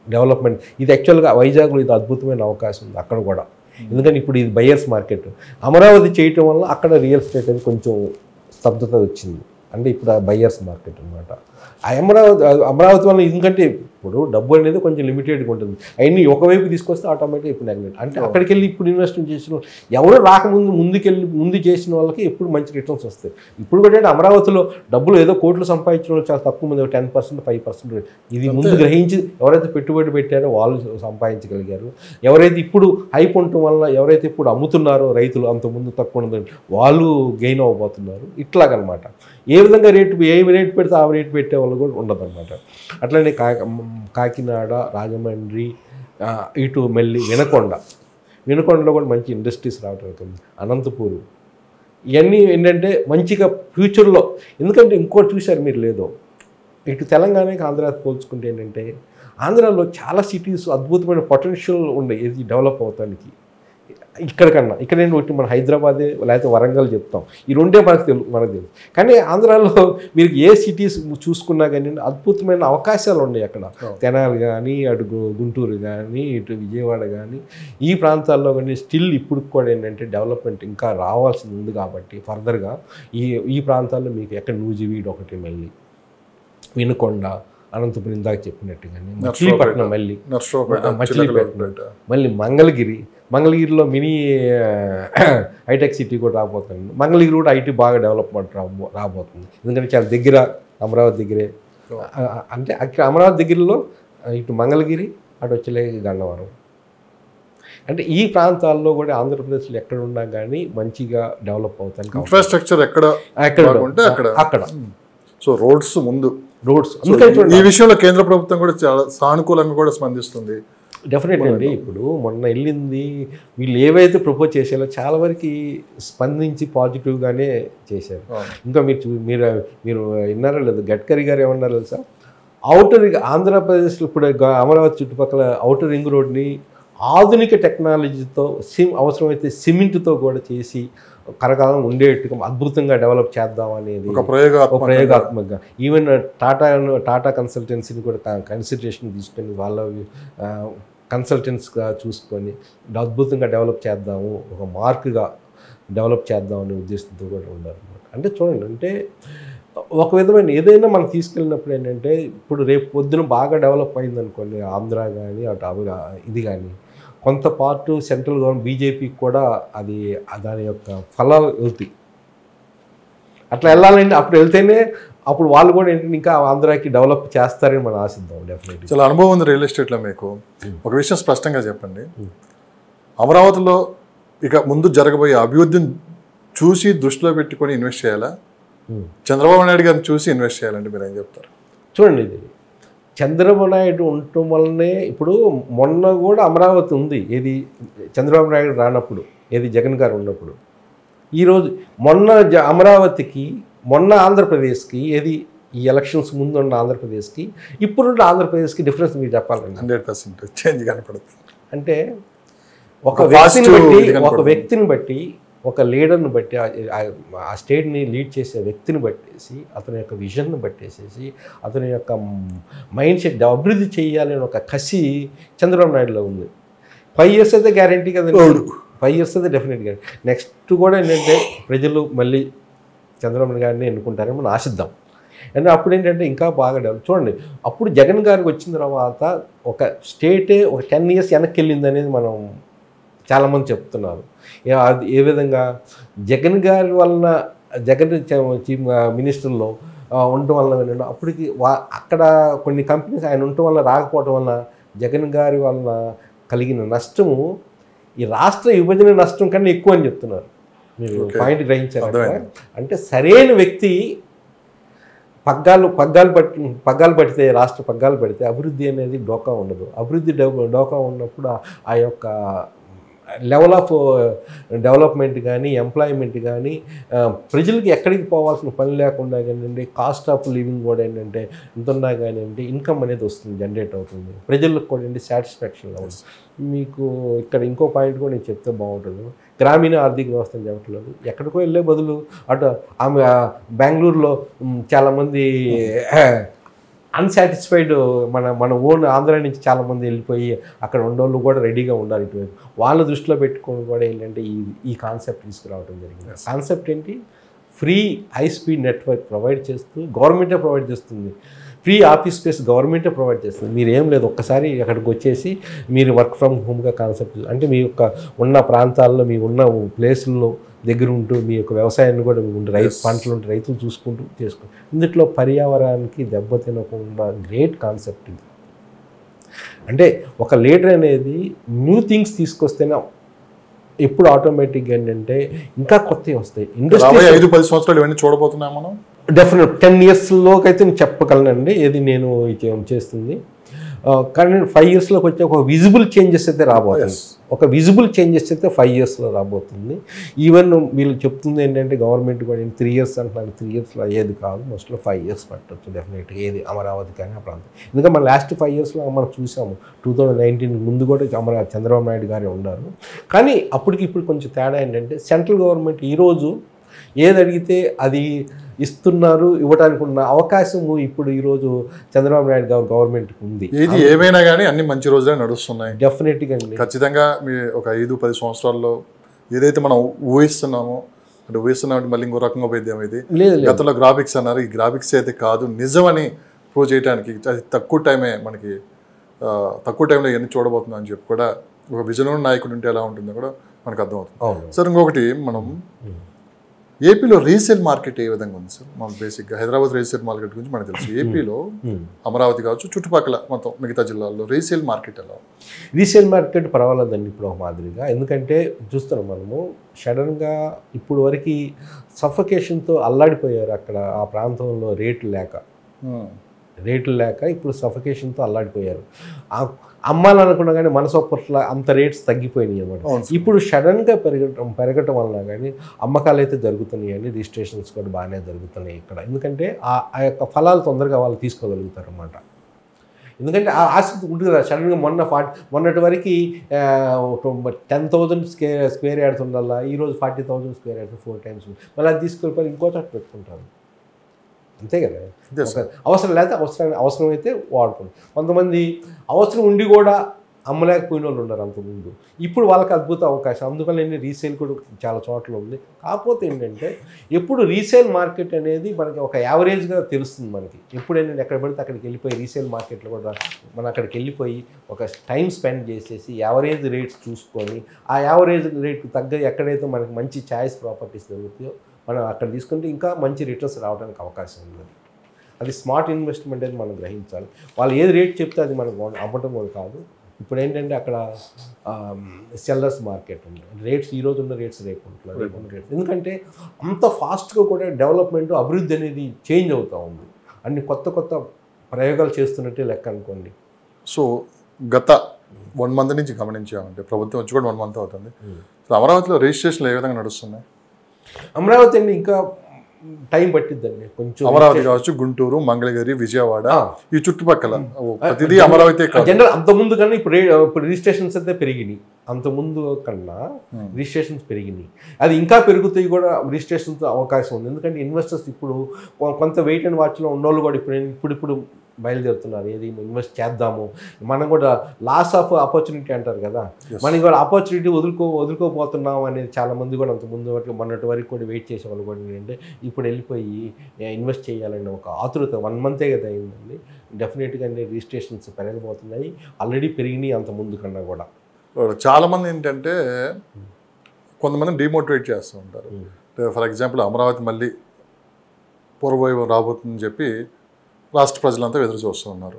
డెవలప్మెంట్. ఇది యాక్చువల్గా వైజాగ్లో ఇది అద్భుతమైన అవకాశం ఉంది అక్కడ కూడా. ఎందుకంటే ఇప్పుడు ఇది బయర్స్ మార్కెట్. అమరావతి చేయటం వల్ల అక్కడ రియల్ ఎస్టేట్ అనేది కొంచెం స్తబ్దత వచ్చింది. అంటే ఇప్పుడు ఆ బయర్స్ మార్కెట్ అనమాట. అమరావతి వల్ల ఎందుకంటే ఇప్పుడు డబ్బు అనేది కొంచెం లిమిటెడ్గా ఉంటుంది. అవన్నీ ఒకవైపు తీసుకొస్తే ఆటోమేటిక్గా ఇప్పుడు నెగ్లెక్ట్. అంటే అక్కడికి వెళ్ళి ఇప్పుడు ఇన్వెస్ట్మెంట్ చేసిన ఎవరు రాకముందు ముందు చేసిన వాళ్ళకి ఎప్పుడు మంచి రిటర్న్స్ వస్తాయి. ఇప్పుడు కూడా అమరావతిలో డబ్బులు ఏదో కోట్లు సంపాదించిన వాళ్ళు చాలా తక్కువ మంది, 10% 5%. ఇది ముందు గ్రహించి ఎవరైతే పెట్టుబడి పెట్టారో వాళ్ళు సంపాదించగలిగారు. ఎవరైతే ఇప్పుడు హైప్ ఉండటం వల్ల ఎవరైతే ఇప్పుడు అమ్ముతున్నారో రైతులు అంతకుముందు తక్కువ ఉందని వాళ్ళు గెయిన్ అవ్వబోతున్నారు. ఇట్లాగనమాట. ఏ విధంగా ఏ రేటు పెడితే ఆ రేటు పెట్టే వాళ్ళు కూడా ఉండదన్నమాట. అట్లనే కాకినాడ, రాజమండ్రి, ఇటు మళ్ళీ వినకొండలో కూడా మంచి ఇండస్ట్రీస్ రావడం అవుతుంది. అనంతపూరు, ఇవన్నీ ఏంటంటే మంచిగా ఫ్యూచర్లో. ఎందుకంటే ఇంకోటి చూశారు మీరు లేదో, ఇటు తెలంగాణకి ఆంధ్రాకి పోల్చుకుంటే ఏంటంటే ఆంధ్రాలో చాలా సిటీస్ అద్భుతమైన పొటెన్షియల్ ఉన్నాయి ఇది డెవలప్ అవటానికి. ఇక్కడికన్నా ఇక్కడ ఒకటి మన హైదరాబాదే లేకపోతే వరంగల్ చెప్తాం, ఈ రెండే మనకు తెలుసు. కానీ ఆంధ్రాలో మీరు ఏ సిటీస్ చూసుకున్నా కానీ అద్భుతమైన అవకాశాలు ఉన్నాయి అక్కడ. తెనాలి కానీ, అటు గుంటూరు కానీ, ఇటు విజయవాడ కానీ, ఈ ప్రాంతాల్లో కానీ స్టిల్ ఇప్పుడు కూడా ఏంటంటే డెవలప్మెంట్ ఇంకా రావాల్సింది ఉంది. కాబట్టి ఫర్దర్గా ఈ ప్రాంతాల్లో మీకు ఎక్కడ నూజివీడు ఒకటి, మళ్ళీ వినుకొండ, అనంతపురం ఇందాక చెప్పినట్టుగానే మచిలీపట్నం, మళ్ళీ మంగళగిరిలో మినీ హైటెక్ సిటీ కూడా రాబోతుంది. మంగళగిరి కూడా ఐటీ బాగా డెవలప్మెంట్ రాబోతుంది. ఎందుకంటే చాలా దగ్గర, అమరావతి దగ్గరే. అంటే అక్కడ అమరావతి దగ్గరలో ఇటు మంగళగిరి, అటు వచ్చలే గన్నవరం. అంటే ఈ ప్రాంతాల్లో కూడా ఆంధ్రప్రదేశ్లో ఎక్కడ ఉన్నా కానీ మంచిగా డెవలప్ అవుతాయి. ఇన్ఫ్రాస్ట్రక్చర్ అక్కడ. సో రోడ్స్ ఈ విషయంలో కేంద్ర ప్రభుత్వం కూడా చాలా సానుకూలంగా కూడా స్పందిస్తుంది. డెఫినెట్లీ అండి. ఇప్పుడు మొన్న వెళ్ళింది వీళ్ళు ఏవైతే ప్రపోజ్ చేశారో చాలా వరకు స్పందించి పాజిటివ్గానే చేశారు. ఇంకా మీరు విన్నారో లేదు, గడ్కరీ గారు ఏమన్నారు తెలుసా, ఔటర్ ఆంధ్రప్రదేశ్లో ఇప్పుడు అమరావతి చుట్టుపక్కల ఔటర్ రింగ్ రోడ్ని ఆధునిక టెక్నాలజీతో అవసరమైతే సిమెంట్తో కూడా చేసి కరకాలం ఉండేట్టుగా అద్భుతంగా డెవలప్ చేద్దాం అనేది ఒక ప్రయోగాత్మకంగా ఈవెన్ టాటా కన్సల్టెన్సీని కూడా కన్సిడరేషన్ తీసుకొని వాళ్ళ కన్సల్టెంట్స్గా చూసుకొని అద్భుతంగా డెవలప్ చేద్దాము, ఒక మార్క్గా డెవలప్ చేద్దాం అనే ఉద్దేశంతో కూడా ఉండాలన్నమాట. అంటే చూడండి, అంటే ఒక విధమైన ఏదైనా మనం తీసుకెళ్ళినప్పుడు ఏంటంటే ఇప్పుడు రేపు పొద్దున బాగా డెవలప్ అయింది అనుకోండి, ఆంధ్ర కానీ అటు ఇది కానీ కొంత పార్ట్ సెంట్రల్ గవర్నమెంట్ బీజేపీకి కూడా అది దాని యొక్క ఫలాలు వెళ్తాయి. అట్లా వెళ్ళాలంటే అప్పుడు వెళ్తేనే అప్పుడు వాళ్ళు కూడా ఏంటంటే ఇంకా ఆంధ్రాకి డెవలప్ చేస్తారని మనం ఆశిద్దాం. డెఫినెట్లీ చాలా అనుభవం ఉంది రియల్ ఎస్టేట్లో మీకు. ఒక విషయం స్పష్టంగా చెప్పండి, అమరావతిలో ఇక ముందు జరగబోయే అభివృద్ధిని చూసి దృష్టిలో పెట్టుకొని ఇన్వెస్ట్ చేయాలా, చంద్రబాబు నాయుడు గారిని చూసి ఇన్వెస్ట్ చేయాలంటే మీరు ఏం చెప్తారు? చూడండి, ఇది చంద్రబాబు నాయుడు ఉండటం వల్లనే ఇప్పుడు మొన్న కూడా అమరావతి ఉంది. ఏది చంద్రబాబు నాయుడు రానప్పుడు, ఏది జగన్ గారు ఉన్నప్పుడు. ఈరోజు మొన్న అమరావతికి, మొన్న ఆంధ్రప్రదేశ్కి, ఏది ఈ ఎలక్షన్స్ ముందు ఉన్న ఆంధ్రప్రదేశ్కి ఇప్పుడున్న ఆంధ్రప్రదేశ్కి డిఫరెన్స్ మీరు చెప్పాలండి. 100% చేంజ్ కనపడుతుంది. అంటే ఒక వ్యక్తిని బట్టి ఒక లీడర్ని బట్టి ఆ స్టేట్ని లీడ్ చేసే వ్యక్తిని బట్టేసి, అతని యొక్క విజన్ని బట్టేసేసి, అతని యొక్క మైండ్ సెట్ అభివృద్ధి చేయాలని ఒక కసి చంద్రబాబు నాయుడులో ఉంది. 5 years అయితే గ్యారంటీ కదండి. 5 years అయితే డెఫినెట్గా. నెక్స్ట్ కూడా ఏంటంటే ప్రజలు మళ్ళీ చంద్రబాబు గారిని ఎన్నుకుంటారని మనం ఆశిద్దాం. అంటే అప్పుడు ఏంటంటే ఇంకా బాగా డెవలప్. చూడండి, అప్పుడు జగన్ గారికి వచ్చిన తర్వాత ఒక స్టేటే ఒక 10 years వెనక్కి వెళ్ళింది అనేది మనం చాలామంది చెప్తున్నారు. ఏ విధంగా జగన్ గారి వలన, జగన్ చీఫ్ మినిస్టర్లో ఉండటం వలన ఏంటంటే అప్పటికి అక్కడ కొన్ని కంపెనీస్ ఆయన ఉండటం వల్ల రాకపోవటం వల్ల జగన్ గారి వలన కలిగిన నష్టము ఈ రాష్ట్ర విభజన నష్టం కన్నా ఎక్కువ అని చెప్తున్నారు. మీరు పాయింట్ గ్రహించారు. అంటే సరైన వ్యక్తి పగ్గాలు పడితే, రాష్ట్ర పగ్గాలు పడితే అభివృద్ధి అనేది డోకా ఉండదు. అభివృద్ధి డోకా ఉన్నప్పుడు ఆ యొక్క లెవెల్ ఆఫ్ డెవలప్మెంట్ కానీ, ఎంప్లాయ్మెంట్ కానీ, ప్రజలకి ఎక్కడికి పోవాల్సిన పని లేకుండా కానీ, కాస్ట్ ఆఫ్ లివింగ్ కూడా ఏంటంటే ఇంతున్నా కానీ ఇన్కమ్ అనేది వస్తుంది, జనరేట్ అవుతుంది. ప్రజలకు కూడా ఏంటి సాటిస్ఫాక్షన్ అవ్వదు. మీకు ఇక్కడ ఇంకో పాయింట్ కూడా నేను చెప్తే బాగుంటుంది. గ్రామీణ ఆర్థిక వ్యవస్థను చెప్పట్లేదు, ఎక్కడికో వెళ్ళే బదులు అటు ఆమె బెంగళూరులో చాలామంది అన్సాటిస్ఫైడ్ మన ఓన్ ఆంధ్ర నుంచి చాలామంది వెళ్ళిపోయి అక్కడ ఉండేవాళ్ళు కూడా రెడీగా ఉండాలి. ఇటువైపు వాళ్ళ దృష్టిలో పెట్టుకొని కూడా ఏంటంటే ఈ కాన్సెప్ట్ తీసుకురావడం జరిగింది. కాన్సెప్ట్ ఏంటి? Free high speed network provide చేస్తూ గవర్నమెంటే ప్రొవైడ్ చేస్తుంది. ఫ్రీ ఆఫీస్ స్పేస్ గవర్నమెంటే ప్రొవైడ్ చేస్తుంది. మీరు ఏం లేదు, ఒక్కసారి అక్కడికి వచ్చేసి మీరు వర్క్ ఫ్రమ్ హోమ్గా కాన్సెప్ట్ అంటే మీ యొక్క ఉన్న ప్రాంతాల్లో, మీ ఉన్న ప్లేసుల్లో దగ్గర ఉంటూ మీ యొక్క వ్యవసాయాన్ని కూడా పంటలు ఉంటే రైతులు చూసుకుంటూ చేసుకోండి. ఇందులో పర్యావరణానికి దెబ్బతినకుండా గ్రేట్ కాన్సెప్ట్ ఇది. అంటే ఒక లీడర్ అనేది న్యూ థింగ్స్ తీసుకొస్తేనే ఎప్పుడు ఆటోమేటిక్గా ఏంటంటే ఇంకా కొత్తవి వస్తాయి. ఇండస్ట్రీ 5-10 సంవత్సరాలు ఇవన్నీ చూడబోతున్నాం మనం. డెఫినెట్ 10 yearsలోకి అయితే నేను చెప్పగలనండి ఏది నేను చేస్తుంది. కానీ 5 yearsలోకి వచ్చే ఒక విజిబుల్ చేంజెస్ అయితే రాబోతుంది. ఒక విజిబుల్ చేంజెస్ అయితే 5 yearsలో రాబోతుంది. ఈవెన్ వీళ్ళు చెప్తుంది ఏంటంటే గవర్నమెంట్ కూడా 3 years అంటున్నారు. 3 yearsలో అయ్యేది కాదు, మోస్ట్లీ 5 years పట్టవచ్చు డెఫినెట్గా. ఏది అమరావతి కానీ ఆ ప్రాంతం. ఎందుకంటే మన లాస్ట్ 5 yearsలో మనం చూసాము. 2019 ముందు కూడా చంద్రబాబు నాయుడు గారే ఉన్నారు. కానీ అప్పటికి ఇప్పుడు కొంచెం తేడా ఏంటంటే సెంట్రల్ గవర్నమెంట్ ఈరోజు ఏది అడిగితే అది ఇస్తున్నారు. ఇవ్వడానికి ఉన్న అవకాశము ఇప్పుడు ఈరోజు చంద్రబాబు నాయుడు గారు గవర్నమెంట్కి ఉంది. ఇది ఏమైనా కానీ అన్ని మంచి రోజులే నడుస్తున్నాయి డెఫినెట్గా అండి. ఖచ్చితంగా మీ ఒక 5-10 సంవత్సరాల్లో ఏదైతే మనం ఊహిస్తున్నామో అంటే ఊహిస్తున్నామంటే మళ్ళీ ఇంకో రకంగా పోయిద్దాం. ఇది గతంలో గ్రాఫిక్స్ అన్నారు, ఈ గ్రాఫిక్స్ అయితే కాదు, నిజమని ప్రూవ్ చేయడానికి తక్కువ టైంలో ఇవన్నీ చూడబోతున్నాం అని చెప్పి కూడా ఒక విజన్ నాయకుడు ఉంటే ఎలా ఉంటుందో కూడా మనకు అర్థమవుతుంది. సార్ ఇంకొకటి, మనం ఏపీలో రీసేల్ మార్కెట్ ఏ విధంగా ఉంది సార్? మనం బేసిక్గా హైదరాబాద్ రీసేల్ మార్కెట్ గురించి మనకు తెలుసు. ఏపీలో అమరావతి కావచ్చు, చుట్టుపక్కల మొత్తం మిగతా జిల్లాల్లో రీసేల్ మార్కెట్ ఎలా? రీసేల్ మార్కెట్ పర్వాలేదండి ఇప్పుడు ఒక మాదిరిగా. ఎందుకంటే చూస్తున్నాం మనము సడన్గా ఇప్పుడు వరకు సఫకేషన్తో అల్లాడిపోయారు అక్కడ ఆ ప్రాంతంలో రేట్లు లేక ఇప్పుడు సఫకేషన్తో అల్లాడిపోయారు. అమ్మాలనుకున్నా కానీ మనసు పట్ల అంత రేట్స్ తగ్గిపోయినాయి అన్నమాట. ఇప్పుడు సడన్గా పెరగటం వల్ల కానీ అమ్మకాలు అయితే జరుగుతున్నాయండి. రిజిస్ట్రేషన్స్ కూడా బాగానే జరుగుతున్నాయి ఇక్కడ. ఎందుకంటే ఆ యొక్క ఫలాలు తొందరగా వాళ్ళు తీసుకోగలుగుతారు అన్నమాట. ఎందుకంటే ఆ ఆసక్తి ఉంటుంది కదా. సడన్గా మొన్నటి వరకు 10,000 స్క్వేర్ యార్డ్స్ ఉండాలా, ఈరోజు 40,000 స్క్వేర్ యార్డ్స్ 4 times. మళ్ళీ అది తీసుకెళ్ళిపోయి ఇంకో చోట పెట్టుకుంటారు. అంతే కదా. అవసరం లేకపోతే అవసరమైతే వాడుకోండి. కొంతమంది అవసరం ఉండి కూడా అమ్మలేకపోయిన వాళ్ళు ఉన్నారు అంతకుముందు. ఇప్పుడు వాళ్ళకి అద్భుత అవకాశం. అందువల్ల రీసేల్ కూడా చాలా చోట్ల ఉంది. కాకపోతే ఏంటంటే ఎప్పుడు రీసేల్ మార్కెట్ అనేది మనకి ఒక యావరేజ్గా తెలుస్తుంది మనకి. ఎప్పుడు ఏంటంటే ఎక్కడ పడితే అక్కడికి వెళ్ళిపోయి రీసేల్ మార్కెట్లో కూడా మనం అక్కడికి వెళ్ళిపోయి ఒక టైం స్పెండ్ చేసేసి యావరేజ్ రేట్స్ చూసుకొని ఆ యావరేజ్ రేట్కి తగ్గ ఎక్కడైతే మనకి మంచి ఛాయిస్ ప్రాపర్టీస్ దొరుకుతాయో మనం అక్కడ తీసుకుంటే ఇంకా మంచి రిటర్న్స్ రావడానికి అవకాశం ఉంది. అది స్మార్ట్ ఇన్వెస్ట్మెంట్ అని మనం గ్రహించాలి. వాళ్ళు ఏది రేట్ చెప్తే అది మనకు అమ్మటం కూడా కాదు. ఇప్పుడు ఏంటంటే అక్కడ సెల్లర్స్ మార్కెట్ ఉంది. రేట్స్ ఈరోజు ఉన్న రేట్స్ రేపు ఉంటుంది రేట్స్. ఎందుకంటే అంత ఫాస్ట్గా కూడా డెవలప్మెంట్ అభివృద్ధి అనేది చేంజ్ అవుతూ ఉంది. అన్ని కొత్త కొత్త ప్రయోగాలు చేస్తున్నట్టే లెక్క అనుకోండి. సో గత 1 month నుంచి గమనించామంటే ప్రభుత్వం వచ్చి కూడా 1 month అవుతుంది. సో అమరావతిలో రిజిస్ట్రేషన్లు ఏ విధంగా నడుస్తున్నాయి? అమరావతి అండి ఇంకా టైం పట్టిద్దండి కొంచెం. అమరావతి కావచ్చు, గుంటూరు, మంగళగిరి, విజయవాడ ఈ చుట్టుపక్కల ప్రతిదీ అమరావతి జనరల్ అంతకుముందు కన్నా ఇప్పుడు రిజిస్ట్రేషన్స్ అయితే పెరిగినాయి. అంతకుముందు కన్నా రిజిస్ట్రేషన్స్ పెరిగినాయి. అది ఇంకా పెరుగుతాయి కూడా. రిజిస్ట్రేషన్స్ అవకాశం ఉంది. ఎందుకంటే ఇన్వెస్టర్స్ ఇప్పుడు కొంత వెయిట్ అండ్ వాచ్లో ఉన్నోళ్ళు కూడా ఇప్పుడు బయలుదేరుతున్నారు. ఏది ఇన్వెస్ట్ చేద్దాము, మనం కూడా లాస్ ఆఫ్ ఆపర్చునిటీ అంటారు కదా, మనం కూడా ఆపర్చునిటీ వదులుకోపోతున్నాం అనేది చాలామంది కూడా అంతకుముందు మొన్నటి వరకు కూడా వెయిట్ చేసే వాళ్ళు కూడా ఏంటంటే ఇప్పుడు వెళ్ళిపోయి ఇన్వెస్ట్ చేయాలని ఒక ఆతురత 1 month కదా అయిందండి. డెఫినెట్గా రిజిస్ట్రేషన్స్ పెరగబోతున్నాయి. ఆల్రెడీ పెరిగినాయి అంతకుముందు కన్నా కూడా. చాలామంది ఏంటంటే కొంతమంది డిమోటివేట్ చేస్తూ ఉంటారు. ఫర్ ఎగ్జాంపుల్ అమరావతి మళ్ళీ పూర్వవైభవం రాబోతుందని చెప్పి రాష్ట్ర ప్రజలంతా ఎదురు చూస్తూ ఉన్నారు.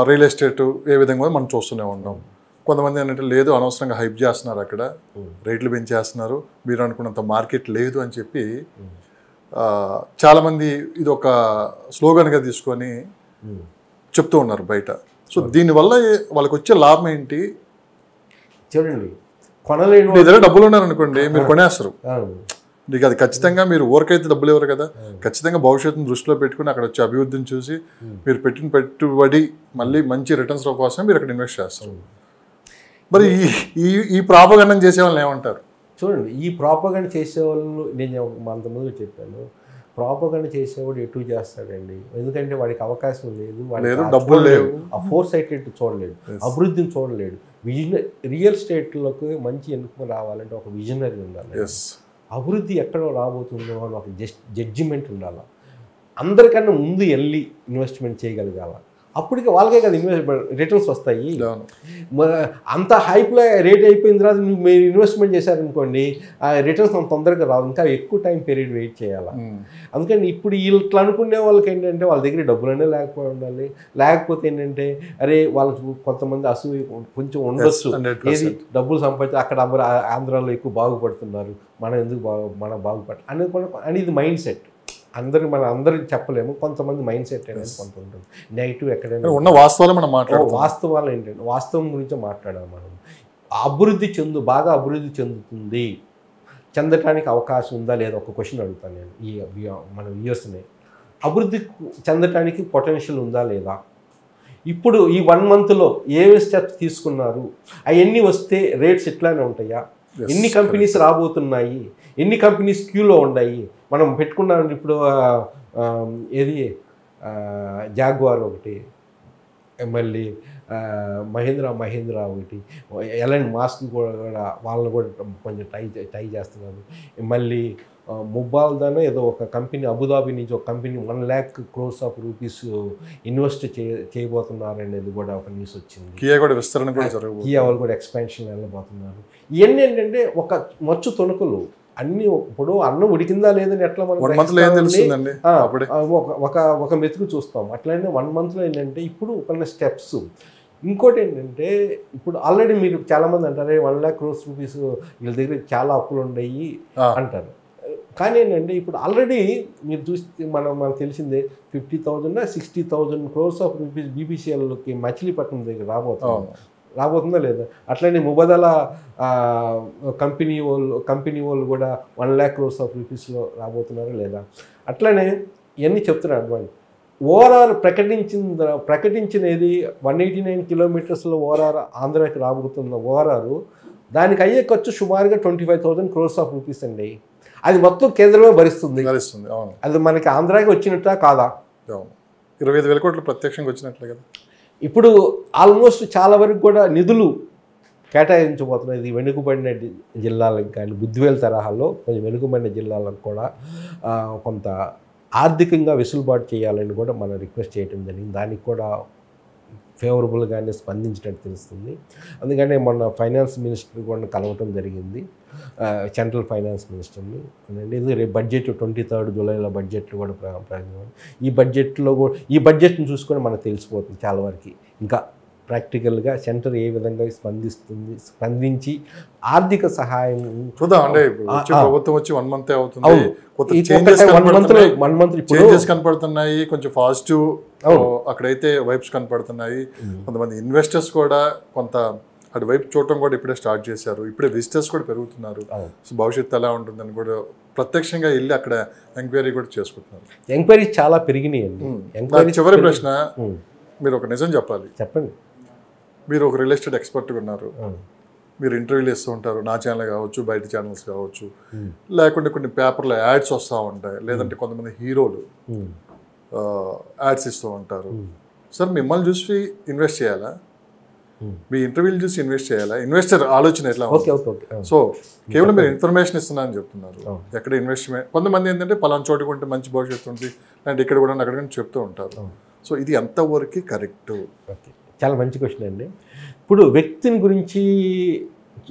రియల్ ఎస్టేట్ ఏ విధంగా మనం చూస్తూనే ఉన్నాం. కొంతమంది ఏంటంటే లేదు, అనవసరంగా హైప్ చేస్తున్నారు, అక్కడ రేట్లు పెంచేస్తున్నారు, మీరు అనుకున్నంత మార్కెట్ లేదు అని చెప్పి చాలామంది ఇది ఒక స్లోగన్గా తీసుకొని చెప్తూ ఉన్నారు బయట. సో దీనివల్ల వాళ్ళకి వచ్చే లాభం ఏంటి? చూడండి, కొనలేని మీ దగ్గర డబ్బులు ఉన్నారనుకోండి, మీరు కొనేస్తారు. నీకు అది ఖచ్చితంగా మీరు ఊరికైతే డబ్బులు ఇవ్వరు కదా. ఖచ్చితంగా భవిష్యత్తును దృష్టిలో పెట్టుకుని అక్కడ వచ్చే అభివృద్ధిని చూసి మీరు పెట్టిన పెట్టుబడి మళ్ళీ మంచి రిటర్న్స్ కోసం మీరు అక్కడ ఇన్వెస్ట్ చేస్తారు. మరి ఈ ప్రాపగండం చేసే వాళ్ళని ఏమంటారు? చూడండి, ఈ ప్రాపగండ చేసేవాళ్ళు నేను అంతకుముందు చెప్పాను, ప్రాపగండ చేసేవాడు ఎటు చేస్తాడండి. ఎందుకంటే వాడికి అవకాశం లేదు, డబ్బులు లేవు, ఆ 4-sided చూడలేడు, అభివృద్ధిని చూడలేడు. రియల్ ఎస్టేట్లోకి మంచి ఇన్కమ్ రావాలంటే ఒక విజనరీ ఉండాలి. అభివృద్ధి ఎక్కడో రాబోతుందో అని ఒక జడ్జిమెంట్ ఉండాలి. అందరికన్నా ముందు వెళ్ళి ఇన్వెస్ట్మెంట్ చేయగలగాల. అప్పటికి వాళ్ళకే కదా రిటర్న్స్ వస్తాయి. అంత హైప్లో రేట్ అయిపోయిన తర్వాత మీరు ఇన్వెస్ట్మెంట్ చేశారనుకోండి, ఆ రిటర్న్స్ అంత తొందరగా రావు, ఇంకా ఎక్కువ టైం పీరియడ్ వెయిట్ చేయాలి. అందుకని ఇప్పుడు ఇట్లా అనుకునే వాళ్ళకి ఏంటంటే వాళ్ళ దగ్గర డబ్బులనే లేకపోయి ఉండాలి. లేకపోతే ఏంటంటే అరే వాళ్ళకి కొంతమంది అసూయ కొంచెం ఉండొచ్చు, ఏది డబ్బులు సంపాదించి అక్కడ ఆంధ్రాలో ఎక్కువ బాగుపడుతున్నారు, మనం ఎందుకు బాగుపడ అనేది మైండ్ సెట్. అందరికి చెప్పలేము, కొంతమంది మైండ్ సెట్ అనేది కొంత ఉంటుంది. నెగిటివ్ ఎక్కడైనా ఉన్న వాస్తవాలు మనం మాట్లాడాలి. వాస్తవాలు ఏంటంటే వాస్తవం గురించి మాట్లాడాలి మనం. బాగా అభివృద్ధి చెందటానికి అవకాశం ఉందా లేదా ఒక క్వశ్చన్ అడుగుతాను నేను మన వ్యూయర్స్ని. అభివృద్ధి చెందటానికి పొటెన్షియల్ ఉందా లేదా? ఇప్పుడు ఈ 1 monthలో ఏవే స్టెప్స్ తీసుకున్నారు, అవన్నీ వస్తే రేట్స్ ఇట్లానే ఉంటాయా? ఎన్ని కంపెనీస్ రాబోతున్నాయి, ఎన్ని కంపెనీస్ క్యూలో ఉన్నాయి? మనం పెట్టుకున్నాం ఇప్పుడు ఏది జాగ్వార్ ఒకటి, మళ్ళీ మహీంద్రా ఒకటి, ఎలాంటి మాస్క్ కూడా వాళ్ళని కూడా కొంచెం ట్రై చేస్తున్నారు. మళ్ళీ ముబ్బాల్దానో ఏదో ఒక కంపెనీ అబుదాబి నుంచి ఒక company 1 lakh crores of rupees invest చేయబోతున్నారు అనేది కూడా ఒక న్యూస్ వచ్చింది. కియా కూడా విస్తరణ కూడా జరగబోతుంది, కియా వాళ్ళు కూడా ఎక్స్పాన్షన్ వెళ్ళబోతున్నారు. ఇవన్నీ ఏంటంటే ఒక మచ్చు తొణుకులు అన్నీ. ఇప్పుడు అన్నం ఉడికిందా లేదని ఎట్లా మనం ఒక మెతుకు చూస్తాం, అట్లనే 1 monthలో ఏంటంటే ఇప్పుడు కొన్ని స్టెప్స్. ఇంకోటి ఏంటంటే ఇప్పుడు ఆల్రెడీ మీరు చాలామంది అంటారు 1 lakh crores rupees వీళ్ళ దగ్గర చాలా అప్పులు ఉన్నాయి అంటారు. కానీ ఏంటంటే ఇప్పుడు ఆల్రెడీ మీరు చూస్తే మనకు తెలిసిందే 50,000 60,000 crores of rupees బీపీసీఎల్కి మచిలీపట్నం దగ్గర రాబోతుందా లేదా? అట్లనే ముబదల కంపెనీ వాళ్ళు కూడా 1 lakh crores of rupeesలో రాబోతున్నారా లేదా? అట్లనే ఇవన్నీ చెప్తున్నారు అడ్వాన్స్. ఓఆర్ఆర్ ప్రకటించినది 189 కిలోమీటర్స్లో ఓఆర్ఆర్ ఆంధ్రాకి రాబోతున్న ఓఆర్ఆర్ దానికి అయ్యే ఖర్చు సుమారుగా 25,000 crores ఆఫ్ రూపీస్ అండి. అది మొత్తం కేంద్రమే భరిస్తుంది. అవును, అది మనకి ఆంధ్రాకి వచ్చినట్టా కాదా? 25,000 కోట్లు ప్రత్యక్షంగా వచ్చినట్లే కదా. ఇప్పుడు ఆల్మోస్ట్ చాలా వరకు కూడా నిధులు కేటాయించబోతున్నాయి. ఇది వెనుకబడిన జిల్లాలకు కానీ బుద్ధివేలు తరహాలో కొంచెం వెనుకబడిన జిల్లాలకు కూడా కొంత ఆర్థికంగా వెసులుబాటు చేయాలని కూడా మనం రిక్వెస్ట్ చేయడం జరిగింది. దానికి కూడా ఫేవరబుల్గానే స్పందించినట్టు తెలుస్తుంది. అందుకనే మొన్న ఫైనాన్స్ మినిస్టర్ కూడా కలవటం జరిగింది, సెంట్రల్ ఫైనాన్స్ మినిస్టర్ని. ఎందుకంటే రేపు బడ్జెట్ 23 జూలైలో బడ్జెట్లు కూడా ఈ బడ్జెట్ని చూసుకొని మనకు తెలిసిపోతుంది చాలా వరకు. ఇంకా ప్రాక్టికల్గా సెంటర్ ఏ విధంగా స్పందించి ఆర్థిక సహాయం చూద్దాం. అంటే ప్రభుత్వం వచ్చి 1 month అవుతుంది, చేంజెస్ కనపడుతున్నాయి, కొంచెం పాజిటివ్ అక్కడైతే వైబ్స్ కనపడుతున్నాయి. కొంతమంది ఇన్వెస్టర్స్ కూడా కొంత అటువైపు చూడటం కూడా ఇప్పుడే స్టార్ట్ చేశారు. ఇప్పుడే విజిటర్స్ కూడా పెరుగుతున్నారు. సో భవిష్యత్తు ఎలా ఉంటుందని కూడా ప్రత్యక్షంగా వెళ్ళి అక్కడ ఎంక్వైరీ కూడా చేసుకుంటున్నారు. ఎంక్వైరీ చాలా పెరిగినాయి. చివరి ప్రశ్న, మీరు ఒక నిజం చెప్పాలి. చెప్పండి. మీరు ఒక రియల్ ఎస్టేట్ ఎక్స్పర్ట్గా ఉన్నారు, మీరు ఇంటర్వ్యూలు ఇస్తూ ఉంటారు, నా ఛానల్ కావచ్చు, బయట ఛానల్స్ కావచ్చు, లేకుంటే కొన్ని పేపర్లో యాడ్స్ వస్తూ ఉంటాయి, లేదంటే కొంతమంది హీరోలు యాడ్స్ ఇస్తూ ఉంటారు. సార్ మిమ్మల్ని చూసి ఇన్వెస్ట్ చేయాలా, మీ ఇంటర్వ్యూలు చూసి ఇన్వెస్ట్ చేయాలా? ఇన్వెస్టర్ ఆలోచన ఎట్లా? సో కేవలం మీరు ఇన్ఫర్మేషన్ ఇస్తున్నా అని చెప్తున్నారు. ఎక్కడ ఇన్వెస్ట్మెంట్, కొంతమంది ఏంటంటే పలానా చోటుకు ఉంటే మంచి భవిష్యత్తు ఉంది, లేదంటే ఇక్కడ కూడా అక్కడ కూడా చెప్తూ ఉంటారు. సో ఇది ఎంతవరకు కరెక్ట్? చాలా మంచి క్వశ్చన్ అండి. ఇప్పుడు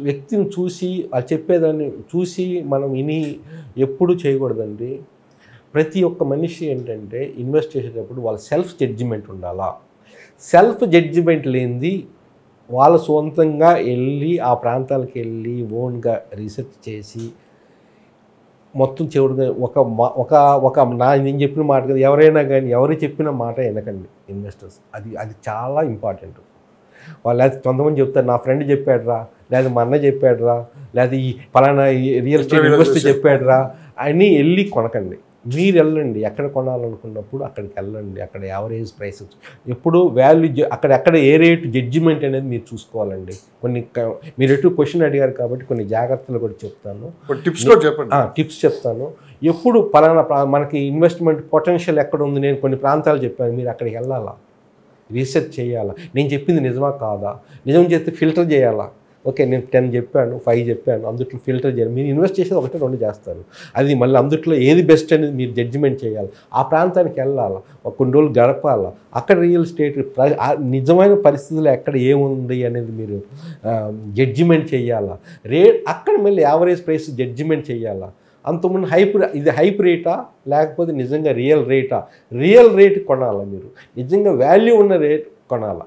వ్యక్తిని చూసి అది చెప్పేదాన్ని చూసి మనం విని ఎప్పుడు చేయకూడదండి. ప్రతి ఒక్క మనిషి ఏంటంటే ఇన్వెస్ట్ చేసేటప్పుడు వాళ్ళ సెల్ఫ్ జడ్జిమెంట్ ఉండాలా. సెల్ఫ్ జడ్జిమెంట్ లేనిది వాళ్ళ సొంతంగా వెళ్ళి ఆ ప్రాంతాలకు వెళ్ళి ఓన్గా రీసెర్చ్ చేసి మొత్తం చివరిగా నేను చెప్పిన మాట కదా, ఎవరైనా కానీ ఎవరు చెప్పిన మాట వినకండి ఇన్వెస్టర్స్. అది చాలా ఇంపార్టెంట్. వాళ్ళు అది కొంతమంది చెప్తారు, నా ఫ్రెండ్ చెప్పాడురా, లేదా మా అన్న చెప్పాడురా, లేదా ఈ పలానా రియల్ ఎస్టేట్ ఇన్వెస్టర్ చెప్పాడురా అని వెళ్ళి కొనకండి. మీరు వెళ్ళండి, ఎక్కడ కొనాలనుకున్నప్పుడు అక్కడికి వెళ్ళండి. అక్కడ యావరేజ్ ప్రైస్ ఎప్పుడు వాల్యూ అక్కడ ఏ రేటు జడ్జిమెంట్ అనేది మీరు చూసుకోవాలండి. మీరు ఎటు క్వశ్చన్ అడిగారు కాబట్టి కొన్ని జాగ్రత్తలు కూడా చెప్తాను, టిప్స్ చెప్తాను. ఎప్పుడు పలానా మనకి ఇన్వెస్ట్మెంట్ పొటెన్షియల్ ఎక్కడ ఉంది, నేను కొన్ని ప్రాంతాలు చెప్పాను, మీరు అక్కడికి వెళ్ళాలా, రీసెర్చ్ చేయాలా, నేను చెప్పింది నిజమా కాదా, నిజం చేస్తే ఫిల్టర్ చేయాలా. ఓకే, నేను 10 చెప్పాను, 5 చెప్పాను, అందుట్లో ఫిల్టర్ చేయాలి. మీరు ఇన్వెస్ట్ చేసేది 1, 2 చేస్తారు. అది మళ్ళీ అందుట్లో ఏది బెస్ట్ అనేది మీరు జడ్జిమెంట్ చేయాలి. ఆ ప్రాంతానికి వెళ్ళాలా, కొన్ని రోజులు గడపాలా, అక్కడ రియల్ ఎస్టేట్ నిజమైన పరిస్థితుల్లో ఎక్కడ ఏముంది అనేది మీరు జడ్జిమెంట్ చేయాలా. అక్కడ మళ్ళీ యావరేజ్ ప్రైస్ జడ్జిమెంట్ చేయాలా. అంతకుముందు ఇది హైప్ రేటా లేకపోతే నిజంగా రియల్ రేట్ కొనాలా, మీరు నిజంగా వాల్యూ ఉన్న రేట్ కొనాలా.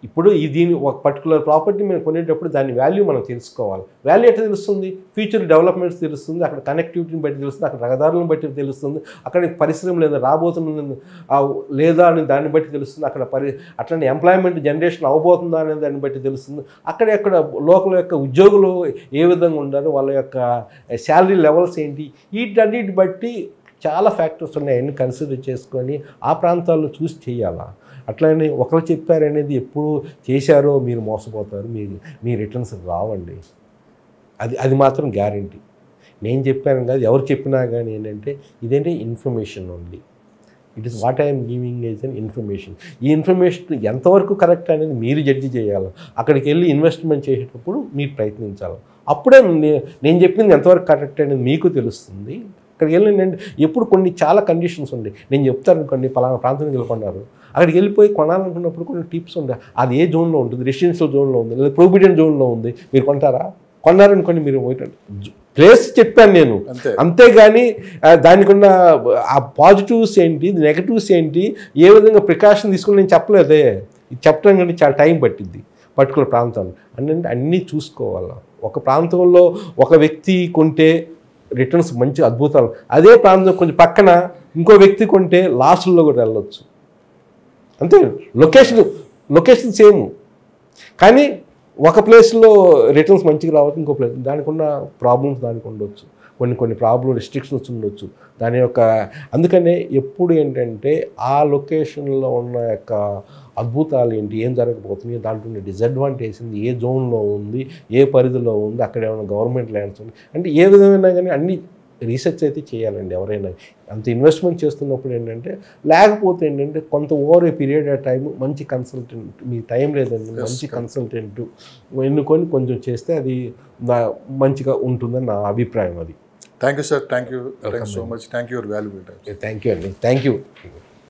ఇప్పుడు దీని ఒక పర్టికులర్ ప్రాపర్టీ మేము కొనేటప్పుడు దాని వాల్యూ మనం తెలుసుకోవాలి. వాల్యూ ఎట్లా తెలుస్తుంది? ఫ్యూచర్ డెవలప్మెంట్స్ తెలుస్తుంది, అక్కడ కనెక్టివిటీని బట్టి తెలుస్తుంది, అక్కడ రహదారులను బట్టి తెలుస్తుంది, అక్కడ పరిశ్రమ లేదా రాబోతున్న లేదా అని దాన్ని బట్టి తెలుస్తుంది, అక్కడ అట్లనే ఎంప్లాయ్మెంట్ జనరేషన్ అవబోతుందా అనేది దాన్ని బట్టి తెలుస్తుంది, అక్కడ లోకల్ యొక్క ఉద్యోగులు ఏ విధంగా ఉండాలో, వాళ్ళ యొక్క శాలరీ లెవెల్స్ ఏంటి, వీటన్నిటి బట్టి చాలా ఫ్యాక్టర్స్ ఉన్నాయి. అన్ని కన్సిడర్ చేసుకొని ఆ ప్రాంతాల్లో చూసి చేయాలా. అట్లనే ఒకరు చెప్పారనేది ఎప్పుడు చేశారో మీరు మోసపోతారు, మీ రిటర్న్స్ రావండి. అది మాత్రం గ్యారంటీ. నేను చెప్పాను కాదు, ఎవరు చెప్పినా కానీ ఏంటంటే ఇదేంటే information only. It is what I'm giving is an information. ఈ ఇన్ఫర్మేషన్ ఎంతవరకు కరెక్ట్ అనేది మీరు జడ్జి చేయాలి. అక్కడికి వెళ్ళి ఇన్వెస్ట్మెంట్ చేసేటప్పుడు మీరు ప్రయత్నించాలి. అప్పుడే నేను చెప్పింది ఎంతవరకు కరెక్ట్ అనేది మీకు తెలుస్తుంది. అక్కడికి వెళ్ళి ఎప్పుడు చాలా కండిషన్స్ ఉండే, నేను చెప్తాను అనుకోండి, పలానా ప్రాంతానికి వెళ్ళికొన్నారు, అక్కడికి వెళ్ళిపోయి కొనాలనుకున్నప్పుడు కొన్ని టిప్స్ ఉంటాయి. అది ఏ జోన్లో ఉంటుంది, రెసిడెన్షియల్ జోన్లో ఉంది లేదా ప్రొహిబిటెడ్ జోన్లో ఉంది, మీరు కొన్నారనుకోండి, మీరు ప్లేస్ చెప్పాను నేను, అంతేగాని దానికి ఉన్న ఆ పాజిటివ్స్ ఏంటి, నెగటివ్స్ ఏంటి, ఏ విధంగా ప్రికాషన్ తీసుకుని నేను చెప్పలేదే. ఇది చెప్పడం కంటే చాలా టైం పట్టింది పర్టికులర్ ప్రాంతాలు. అంటే అన్నీ చూసుకోవాలి. ఒక ప్రాంతంలో ఒక వ్యక్తి కొంటే రిటర్న్స్ మంచి అద్భుతాలు, అదే ప్రాంతం కొంచెం పక్కన ఇంకో వ్యక్తి కొంటే లాస్ట్లో కూడా వెళ్ళొచ్చు. అంతే, లొకేషన్ సేమ్, కానీ ఒక ప్లేస్లో రిటర్న్స్ మంచిగా రావచ్చు, ఇంకో ప్లేస్ దానికి ఉన్న ప్రాబ్లమ్స్ దానికి ఉండొచ్చు. కొన్ని ప్రాబ్లం రిస్ట్రిక్షన్స్ ఉండొచ్చు దాని యొక్క. అందుకనే ఎప్పుడు ఏంటంటే ఆ లొకేషన్లో ఉన్న యొక్క అద్భుతాలు ఏంటి, ఏం జరగబోతుంది, దాంట్లో ఉన్న డిసడ్వాంటేజ్ ఉంది, ఏ జోన్లో ఉంది, ఏ పరిధిలో ఉంది, అక్కడ ఏమైనా గవర్నమెంట్ ల్యాండ్స్ ఉంది అంటే ఏ విధమైనా కానీ అన్ని రీసెర్చ్ అయితే చేయాలండి ఎవరైనా. అంత ఇన్వెస్ట్మెంట్ చేస్తున్నప్పుడు ఏంటంటే, లేకపోతే ఏంటంటే కొంత over a period of time మంచి కన్సల్టెంట్, మీ టైం లేదండి మంచి కన్సల్టెంట్ ఎన్నుకొని కొంచెం చేస్తే అది మంచిగా ఉంటుందని నా అభిప్రాయం. అది thank you sir, thank you so much, thank you your valuable time. Thank you అండి, థ్యాంక్ యూ.